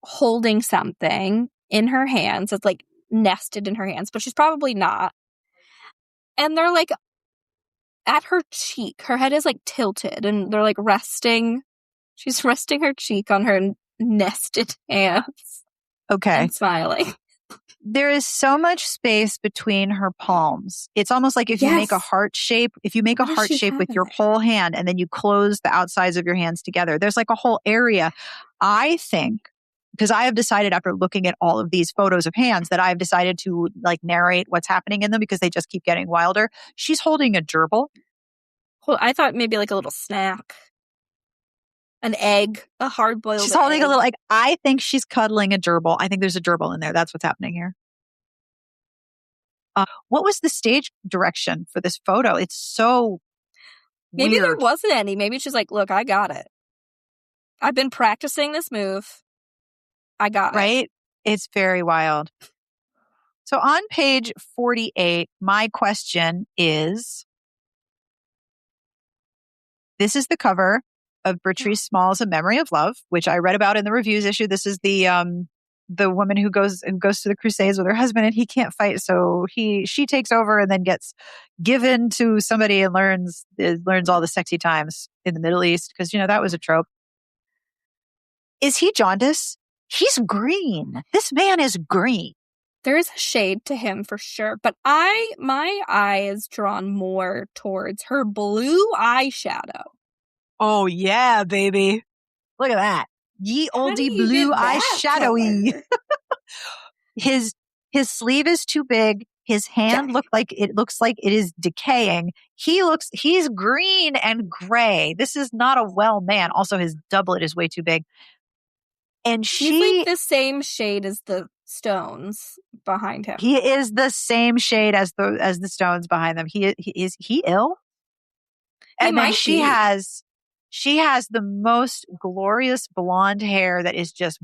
holding something in her hands. It's like nested in her hands, but she's probably not. And they're like at her cheek. Her head is like tilted and they're like resting. She's resting her cheek on her nested hands. Okay. And smiling. There is so much space between her palms. It's almost like if you make a heart shape, with your whole hand and then you close the outsides of your hands together, there's like a whole area. I think, because I have decided after looking at all of these photos of hands that I've decided to like narrate what's happening in them because they just keep getting wilder. She's holding a gerbil. Well, I thought maybe like a little snack. An egg, a hard-boiled egg. She's holding a little, like, I think she's cuddling a gerbil. I think there's a gerbil in there. That's what's happening here. What was the stage direction for this photo? It's so Maybe weird. There wasn't any. Maybe she's like, look, I got it. I've been practicing this move. I got it. Right? It's very wild. So on page 48, my question is, this is the cover of Bertrice Small's A Memory of Love, which I read about in the reviews issue. This is the woman who goes to the Crusades with her husband and he can't fight. So she takes over and then gets given to somebody and learns all the sexy times in the Middle East. Cause that was a trope. Is he jaundice? He's green. This man is green. There is a shade to him for sure. But my eye is drawn more towards her blue eyeshadow. Oh yeah, baby. Look at that. Ye olde blue eyeshadowy. His sleeve is too big. His hand looks like it is decaying. He's green and gray. This is not a well man. Also, his doublet is way too big. And he's like the same shade as the stones behind him. He is the same shade as the stones behind them. Is he ill? And then she has the most glorious blonde hair that is just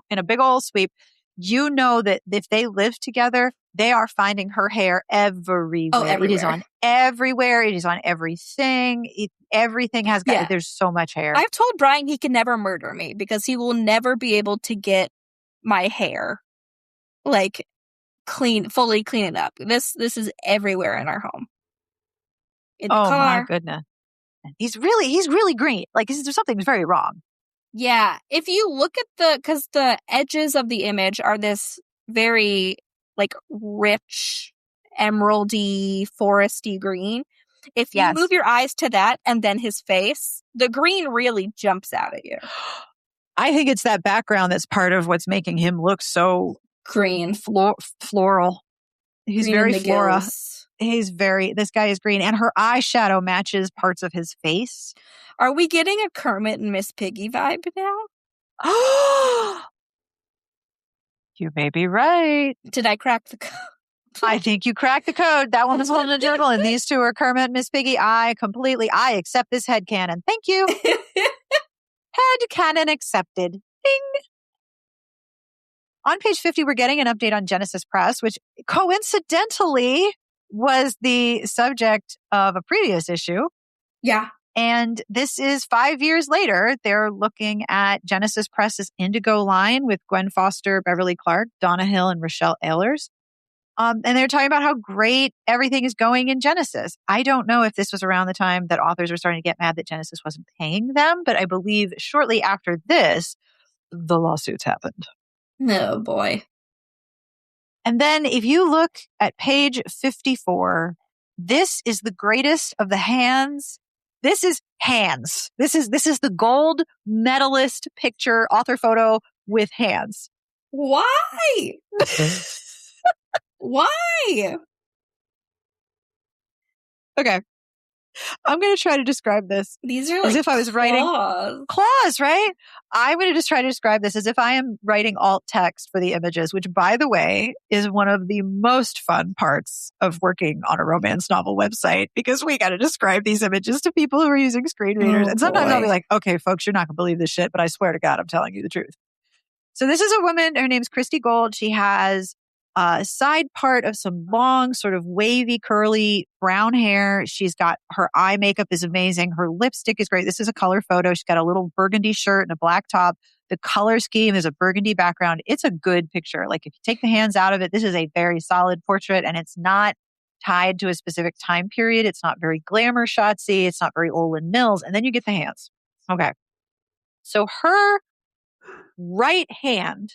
in a big old sweep. You know that if they live together, they are finding her hair everywhere. Oh, everywhere. It is on everywhere. It is on everything. Everything has got, there's so much hair. I've told Brian he can never murder me because he will never be able to get my hair like fully clean it up. This is everywhere in our home. In the car. My goodness. He's really green. Like there's something very wrong. Yeah. If you look at because the edges of the image are this very like rich, emeraldy, foresty green. If you move your eyes to that and then his face, the green really jumps out at you. I think it's that background that's part of what's making him look so green, floral. He's green very flora. Gills. This guy is green, and her eyeshadow matches parts of his face. Are we getting a Kermit and Miss Piggy vibe now? You may be right. Did I crack the code? I think you cracked the code. That one was holding a journal, and these two are Kermit and Miss Piggy. I accept this headcanon. Thank you. Headcanon accepted. Ding. On page 50, we're getting an update on Genesis Press, which coincidentally was the subject of a previous issue. Yeah. And this is 5 years later. They're looking at Genesis Press's Indigo line with Gwen Foster, Beverly Clark, Donna Hill, and Rochelle Ehlers. And they're talking about how great everything is going in Genesis. I don't know if this was around the time that authors were starting to get mad that Genesis wasn't paying them, but I believe shortly after this, the lawsuits happened. Oh, boy. And then if you look at page 54, this is the greatest of the hands. This is hands. This is the gold medalist picture, author photo with hands. Why? Why? Okay. I'm going to try to describe this. These are like as if I was writing claws, right? I'm going to just try to describe this as if I am writing alt text for the images, which, by the way, is one of the most fun parts of working on a romance novel website, because we got to describe these images to people who are using screen readers. And sometimes I'll be like, okay, folks, you're not going to believe this shit, but I swear to God, I'm telling you the truth. So this is a woman. Her name's Christy Gold. She has a side part of some long, sort of wavy, curly brown hair. She's got her eye makeup is amazing. Her lipstick is great. This is a color photo. She's got a little burgundy shirt and a black top. The color scheme is a burgundy background. It's a good picture. Like if you take the hands out of it, this is a very solid portrait, and it's not tied to a specific time period. It's not very glamour shotsy. It's not very Olin Mills. And then you get the hands. Okay. So her right hand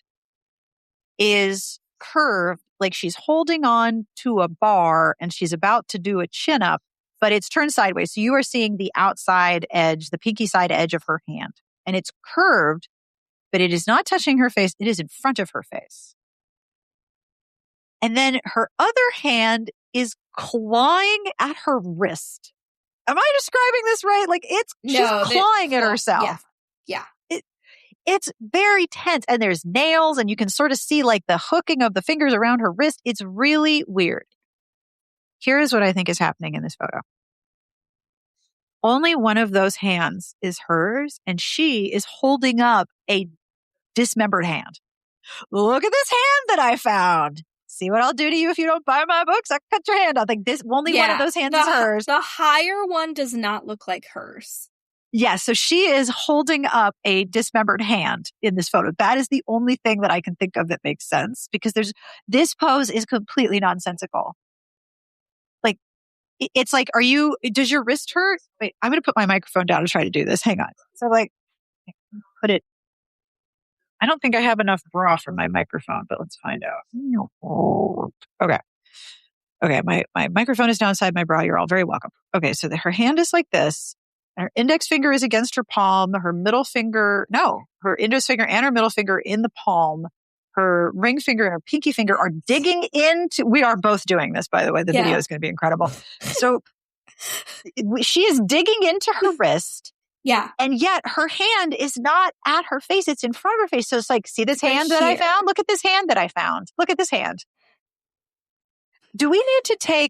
is curved, like she's holding on to a bar and she's about to do a chin up, but it's turned sideways. So you are seeing the outside edge, the pinky side edge of her hand. And it's curved, but it is not touching her face. It is in front of her face. And then her other hand is clawing at her wrist. Am I describing this right? Like she's clawing at herself. Yeah. It's very tense. And there's nails and you can sort of see like the hooking of the fingers around her wrist. It's really weird. Here's what I think is happening in this photo. Only one of those hands is hers, and she is holding up a dismembered hand. Look at this hand that I found. See what I'll do to you if you don't buy my books? I'll cut your hand off. Like only one of those hands is hers. The higher one does not look like hers. Yeah, so she is holding up a dismembered hand in this photo. That is the only thing that I can think of that makes sense, because this pose is completely nonsensical. Like, it's like, does your wrist hurt? Wait, I'm going to put my microphone down and try to do this. Hang on. So I don't think I have enough bra for my microphone, but let's find out. Okay, my microphone is down inside my bra. You're all very welcome. Okay, so her hand is like this. Her index finger is against her palm. Her index finger and her middle finger in the palm. Her ring finger and her pinky finger are digging into. We are both doing this, by the way. The video is going to be incredible. So she is digging into her wrist. Yeah. And yet her hand is not at her face. It's in front of her face. So it's like, see this hand that I found? Look at this hand that I found. Look at this hand. Do we need to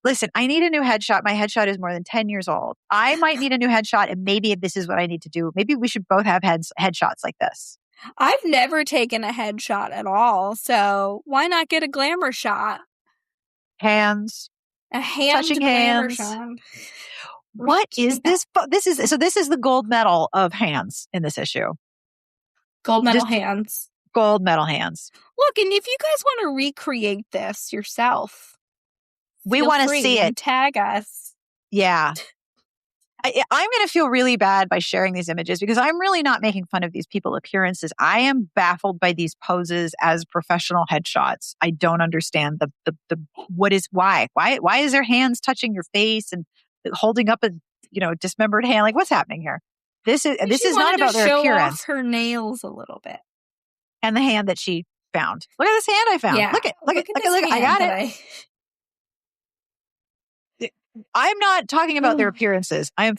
listen, I need a new headshot. My headshot is more than 10 years old. I might need a new headshot, and maybe this is what I need to do. Maybe we should both have headshots like this. I've never taken a headshot at all, so why not get a glamour shot? Hands. A hand touching glamour hands. shot. What is this? This is the gold medal of hands in this issue. Gold medal hands. Gold medal hands. Look, and if you guys want to recreate this yourself, we want to see it. Tag us. Yeah. I'm going to feel really bad by sharing these images because I'm really not making fun of these people's appearances. I am baffled by these poses as professional headshots. I don't understand why is their hands touching your face and holding up a dismembered hand? Like, what's happening here? This is not about their appearance. Show off her nails a little bit, and the hand that she found. Look at this hand I found. Yeah. Look at I got it. I'm not talking about their appearances. I'm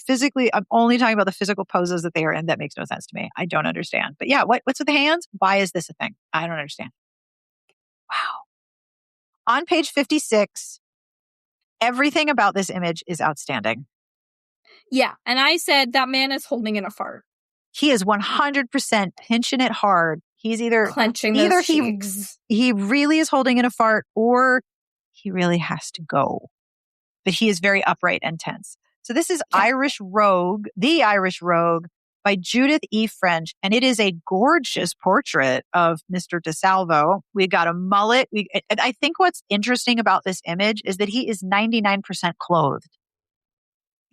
only talking about the physical poses that they are in. That makes no sense to me. I don't understand. But yeah, what's with the hands? Why is this a thing? I don't understand. Wow. On page 56, everything about this image is outstanding. Yeah. And I said that man is holding in a fart. He is 100% pinching it hard. He's either clenching those cheeks. He really is holding in a fart, or he really has to go. But he is very upright and tense. So this is The Irish Rogue by Judith E. French. And it is a gorgeous portrait of Mr. DeSalvo. We got a mullet. And I think what's interesting about this image is that he is 99% clothed.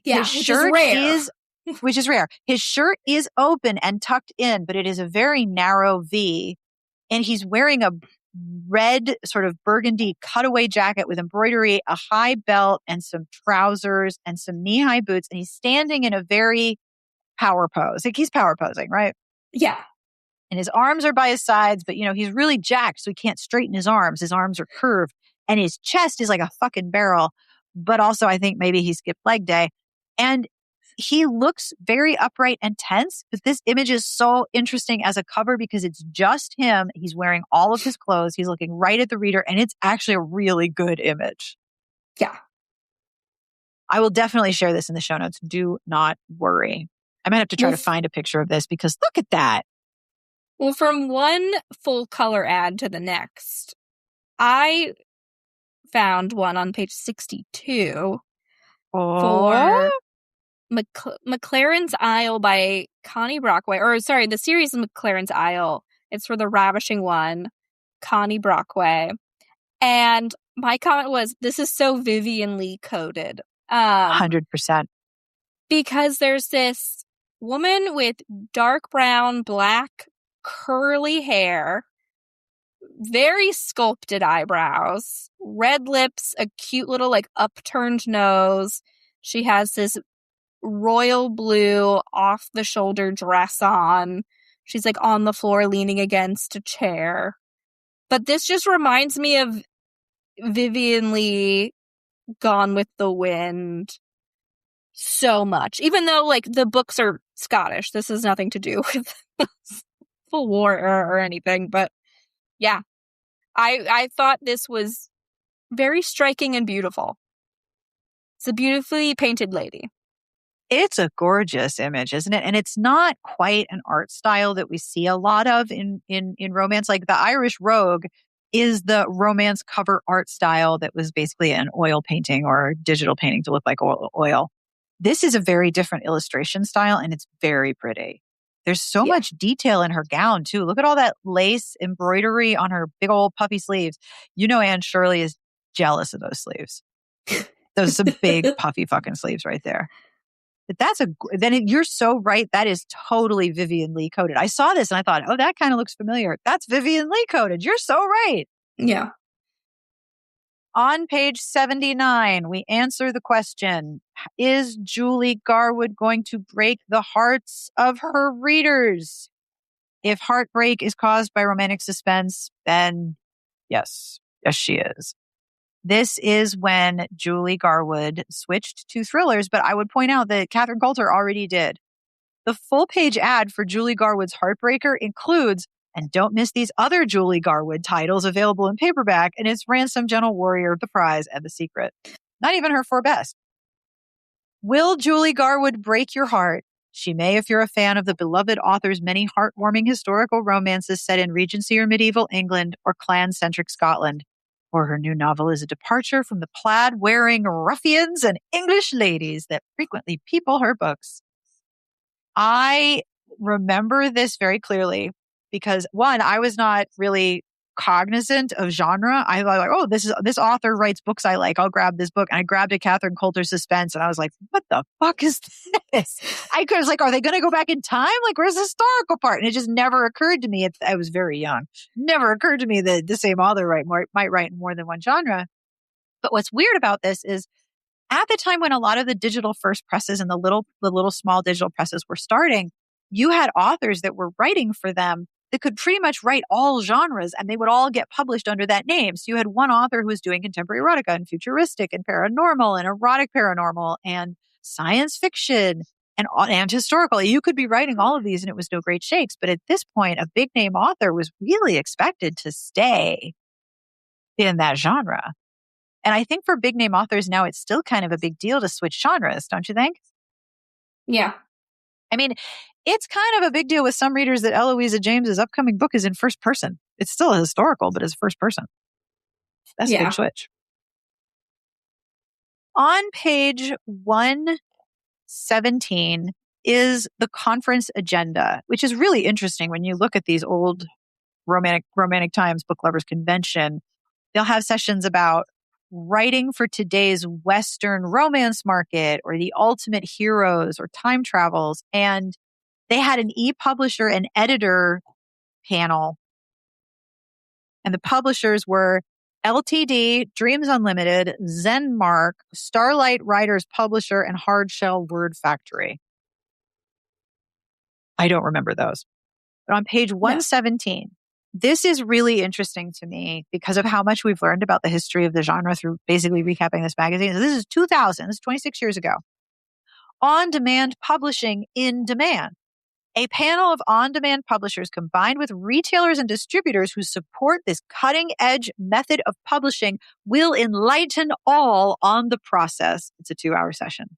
Yeah, which is rare. His shirt is open and tucked in, but it is a very narrow V. And he's wearing a red sort of burgundy cutaway jacket with embroidery, a high belt and some trousers and some knee-high boots. And he's standing in a very power pose. Like he's power posing, right? Yeah. And his arms are by his sides, but he's really jacked, so he can't straighten his arms. His arms are curved and his chest is like a fucking barrel. But also I think maybe he skipped leg day. And he looks very upright and tense, but this image is so interesting as a cover because it's just him. He's wearing all of his clothes. He's looking right at the reader, and it's actually a really good image. Yeah. I will definitely share this in the show notes. Do not worry. I might have to try to find a picture of this because look at that. Well, from one full color ad to the next, I found one on page 62 for McLaren's Isle by Connie Brockway. The series is McLaren's Isle. It's for the ravishing one, Connie Brockway. And my comment was, this is so Vivian Lee coded. 100%. Because there's this woman with dark brown, black, curly hair, very sculpted eyebrows, red lips, a cute little like upturned nose. She has this royal blue off the shoulder dress on. She's like on the floor leaning against a chair. But this just reminds me of Vivian Lee, Gone with the Wind, so much. Even though like the books are Scottish, this has nothing to do with Civil War or anything. But yeah, I thought this was very striking and beautiful. It's a beautifully painted lady. It's a gorgeous image, isn't it? And it's not quite an art style that we see a lot of in romance. Like the Irish Rogue is the romance cover art style that was basically an oil painting or digital painting to look like oil. This is a very different illustration style, and it's very pretty. There's so much detail in her gown, too. Look at all that lace embroidery on her big old puffy sleeves. You know Anne Shirley is jealous of those sleeves. Those are some big puffy fucking sleeves right there. But you're so right. That is totally Vivian Lee coded. I saw this and I thought, oh, that kind of looks familiar. That's Vivian Lee coded. You're so right. Yeah. On page 79, we answer the question, is Julie Garwood going to break the hearts of her readers? If heartbreak is caused by romantic suspense, then yes, she is. This is when Julie Garwood switched to thrillers, but I would point out that Catherine Coulter already did. The full page ad for Julie Garwood's Heartbreaker includes, and don't miss these other Julie Garwood titles available in paperback, and it's Ransom, Gentle Warrior, The Prize, and The Secret. Not even her four best. Will Julie Garwood break your heart? She may if you're a fan of the beloved author's many heartwarming historical romances set in Regency or medieval England or clan-centric Scotland. Or her new novel is a departure from the plaid-wearing ruffians and English ladies that frequently people her books. I remember this very clearly because, one, I was not really cognizant of genre. I thought like, oh, this author writes books I like. I'll grab this book. And I grabbed a Catherine Coulter Suspense and I was like, what the fuck is this? I was like, are they going to go back in time? Like, where's the historical part? And it just never occurred to me. I was very young. Never occurred to me that the same author might write in more than one genre. But what's weird about this is at the time when a lot of the digital first presses and the little small digital presses were starting, you had authors that were writing for them that could pretty much write all genres and they would all get published under that name. So you had one author who was doing contemporary erotica and futuristic and paranormal and erotic paranormal and science fiction and historical. You could be writing all of these and it was no great shakes. But at this point, a big name author was really expected to stay in that genre. And I think for big name authors now, it's still kind of a big deal to switch genres, don't you think? Yeah. I mean, it's kind of a big deal with some readers that Eloisa James's upcoming book is in first person. It's still a historical, but it's first person. That's a big switch. On page 117 is the conference agenda, which is really interesting when you look at these old romantic times book lovers convention. They'll have sessions about writing for today's Western romance market or the ultimate heroes or time travels. And they had an e-publisher and editor panel. And the publishers were LTD, Dreams Unlimited, Zenmark, Starlight Writers Publisher, and Hardshell Word Factory. I don't remember those. But on page 117, this is really interesting to me because of how much we've learned about the history of the genre through basically recapping this magazine. So this is 2000. This is 26 years ago. On-demand publishing in demand. A panel of on-demand publishers combined with retailers and distributors who support this cutting-edge method of publishing will enlighten all on the process. It's a 2-hour session.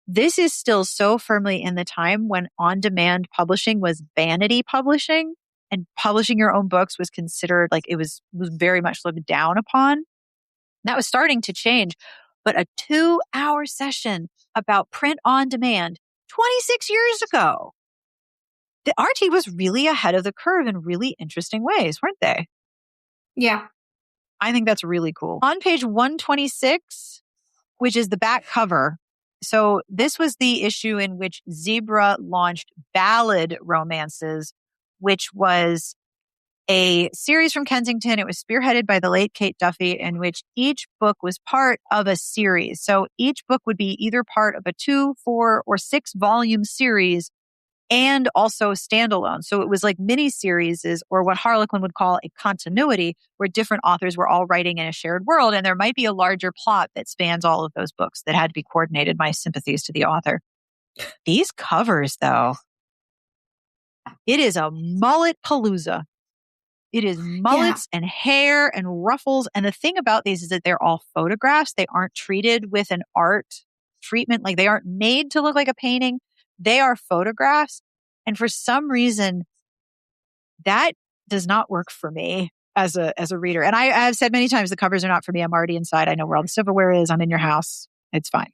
This is still so firmly in the time when on-demand publishing was vanity publishing and publishing your own books was considered like it was very much looked down upon. That was starting to change. But a 2-hour session about print on demand 26 years ago. The RT was really ahead of the curve in really interesting ways, weren't they? Yeah. I think that's really cool. On page 126, which is the back cover. So this was the issue in which Zebra launched Ballad Romances, which was a series from Kensington. It was spearheaded by the late Kate Duffy, in which each book was part of a series. So each book would be either part of a 2, 4, or 6 volume series and also standalone. So it was like mini series, or what Harlequin would call a continuity, where different authors were all writing in a shared world. And there might be a larger plot that spans all of those books that had to be coordinated. My sympathies to the author. These covers, though, it is a mullet palooza. It is mullets and hair and ruffles. And the thing about these is that they're all photographs. They aren't treated with an art treatment. Like, they aren't made to look like a painting. They are photographs. And for some reason, that does not work for me as a reader. And I've said many times, the covers are not for me. I'm already inside. I know where all the silverware is. I'm in your house. It's fine.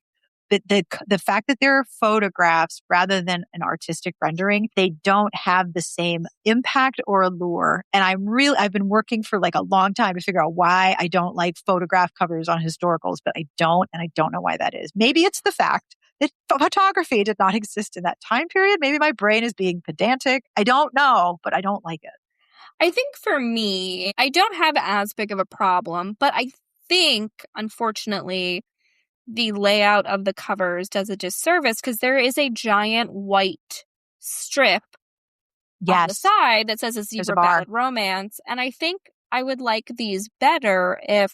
But the fact that they're photographs rather than an artistic rendering, they don't have the same impact or allure. And I've been working for like a long time to figure out why I don't like photograph covers on historicals, but I don't, and I don't know why that is. Maybe it's the fact that photography did not exist in that time period. Maybe my brain is being pedantic. I don't know, but I don't like it. I think for me, I don't have as big of a problem, but I think, unfortunately, the layout of the covers does a disservice because there is a giant white strip on the side that says a zebra ballad romance. And I think I would like these better if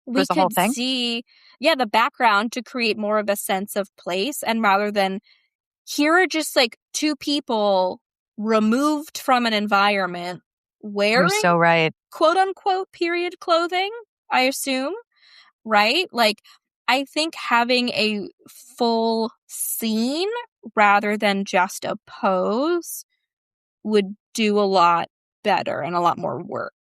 we could see, the background to create more of a sense of place. And rather than, here are just like two people removed from an environment wearing, you're so right, quote unquote period clothing, I assume. Right? Like, I think having a full scene rather than just a pose would do a lot better and a lot more work.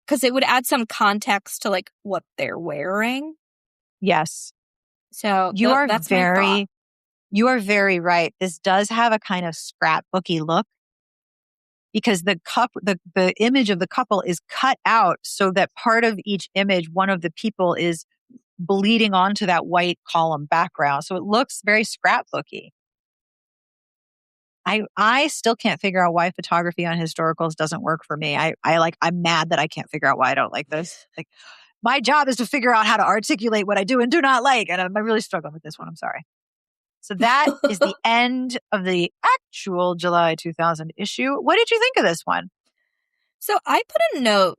Because it would add some context to like what they're wearing. Yes. So that's you are very right. This does have a kind of scrapbooky look, because the image of the couple is cut out so that part of each image, one of the people is bleeding onto that white column background. So it looks very scrapbooky. I still can't figure out why photography on historicals doesn't work for me. I'm mad that I can't figure out why I don't like this. Like, my job is to figure out how to articulate what I do and do not like. And I'm really struggling with this one. I'm sorry. So that is the end of the actual July 2000 issue. What did you think of this one? So I put a note.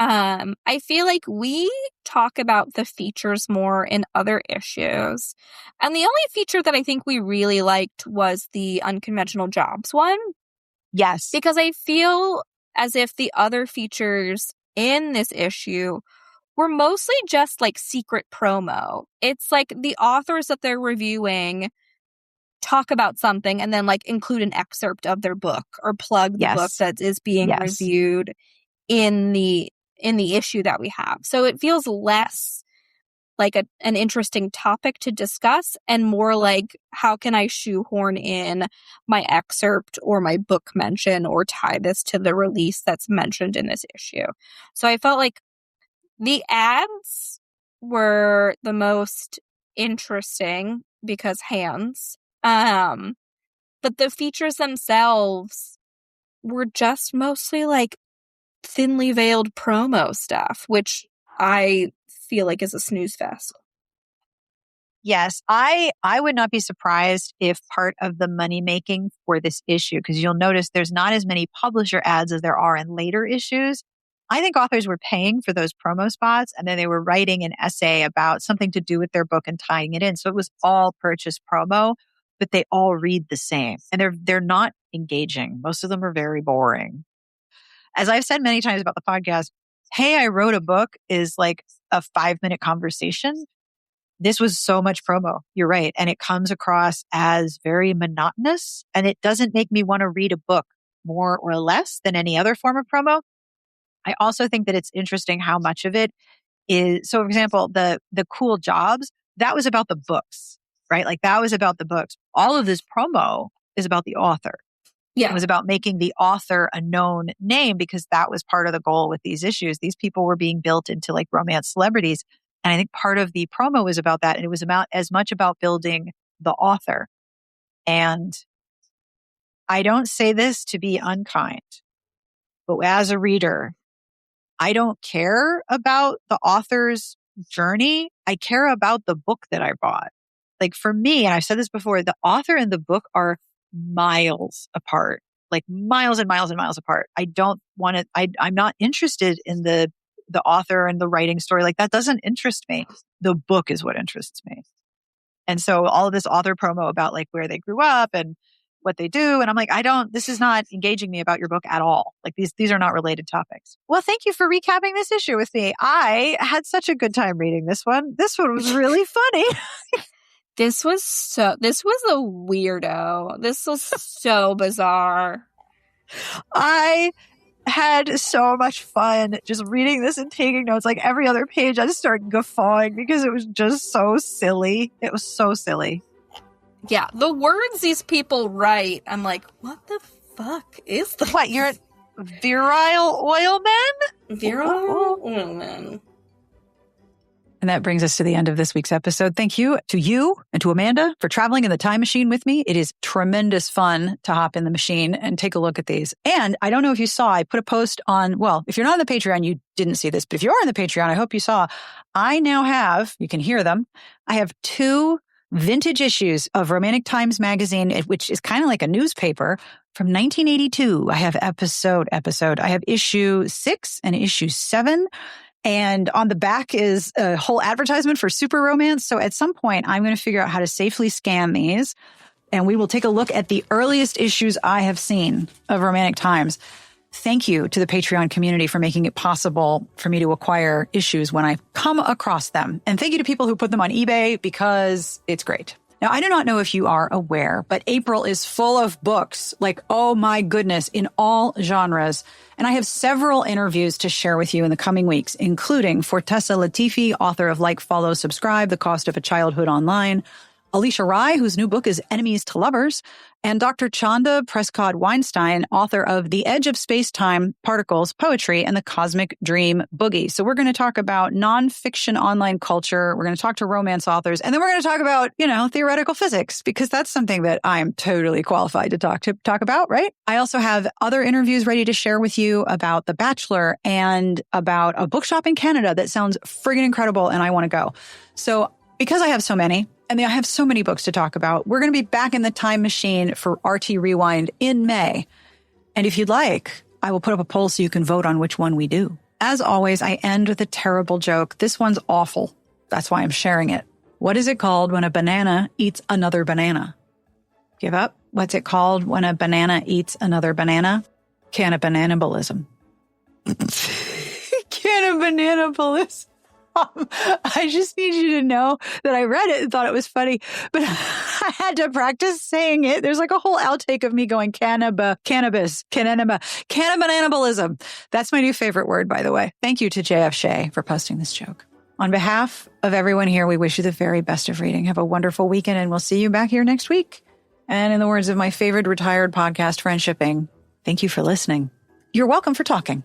I feel like we talk about the features more in other issues. And the only feature that I think we really liked was the unconventional jobs one. Yes. Because I feel as if the other features in this issue were mostly just like secret promo. It's like the authors that they're reviewing talk about something and then like include an excerpt of their book or plug the book that is being reviewed in the issue that we have. So it feels less like an interesting topic to discuss and more like, how can I shoehorn in my excerpt or my book mention or tie this to the release that's mentioned in this issue? So I felt like the ads were the most interesting because hands. But the features themselves were just mostly like thinly veiled promo stuff, which I feel like is a snooze fest. Yes, I would not be surprised if part of the money making for this issue, because you'll notice there's not as many publisher ads as there are in later issues. I think authors were paying for those promo spots and then they were writing an essay about something to do with their book and tying it in. So it was all purchase promo, but they all read the same and they're not engaging. Most of them are very boring. As I've said many times about the podcast, hey, I wrote a book is like a 5-minute conversation. This was so much promo. You're right. And it comes across as very monotonous and it doesn't make me want to read a book more or less than any other form of promo. I also think that it's interesting how much of it is, so for example, the cool jobs, that was about the books, right? Like that was about the books. All of this promo is about the author. Yeah. It was about making the author a known name because that was part of the goal with these issues. These people were being built into like romance celebrities. And I think part of the promo was about that. And it was about as much about building the author. And I don't say this to be unkind, But as a reader, I don't care about the author's journey. I care about the book that I bought. Like for me, and I've said this before, the author and the book are miles apart, like miles and miles and miles apart. I don't want to, I'm not interested in the author and the writing story. Like that doesn't interest me. The book is what interests me. And so all of this author promo about like where they grew up and what they do. And I'm like, this is not engaging me about your book at all. Like these are not related topics. Well, thank you for recapping this issue with me. I had such a good time reading this one. This one was really funny. This was a weirdo. This was so bizarre. I had so much fun just reading this and taking notes. Like every other page, I just started guffawing because it was just so silly. It was so silly. Yeah, the words these people write, I'm like, what the fuck is that? What, you're virile oil men? Virile oil men. And that brings us to the end of this week's episode. Thank you to you and to Amanda for traveling in the time machine with me. It is tremendous fun to hop in the machine and take a look at these. And I don't know if you saw, I put a post on, well, if you're not on the Patreon, you didn't see this, but if you are on the Patreon, I hope you saw, I now have, you can hear them, I have 2 vintage issues of Romantic Times magazine, which is kind of like a newspaper from 1982. I have episode. I have issue 6 and issue 7. And on the back is a whole advertisement for Super Romance. So at some point, I'm going to figure out how to safely scan these. And we will take a look at the earliest issues I have seen of Romantic Times. Thank you to the Patreon community for making it possible for me to acquire issues when I come across them. And thank you to people who put them on eBay because it's great. Now, I do not know if you are aware, but April is full of books, like, oh my goodness, in all genres. And I have several interviews to share with you in the coming weeks, including Fortessa Latifi, author of Like, Follow, Subscribe, The Cost of a Childhood Online, Alicia Rai, whose new book is Enemies to Lovers, and Dr. Chanda Prescott-Weinstein, author of The Edge of Space-Time, Particles, Poetry, and the Cosmic Dream Boogie. So we're going to talk about nonfiction online culture. We're going to talk to romance authors. And then we're going to talk about, theoretical physics, because that's something that I'm totally qualified to talk about, right? I also have other interviews ready to share with you about The Bachelor and about a bookshop in Canada that sounds friggin' incredible, and I want to go. So because I have so many, and I have so many books to talk about, we're going to be back in the time machine for RT Rewind in May. And if you'd like, I will put up a poll so you can vote on which one we do. As always, I end with a terrible joke. This one's awful. That's why I'm sharing it. What is it called when a banana eats another banana? Give up? What's it called when a banana eats another banana? Cannibalism. Cannibalism. I just need you to know that I read it and thought it was funny, but I had to practice saying it. There's like a whole outtake of me going cannibalism. That's my new favorite word, by the way. Thank you to JF Shea for posting this joke. On behalf of everyone here, we wish you the very best of reading. Have a wonderful weekend, and we'll see you back here next week. And in the words of my favorite retired podcast friend Shipping, thank you for listening. You're welcome for talking.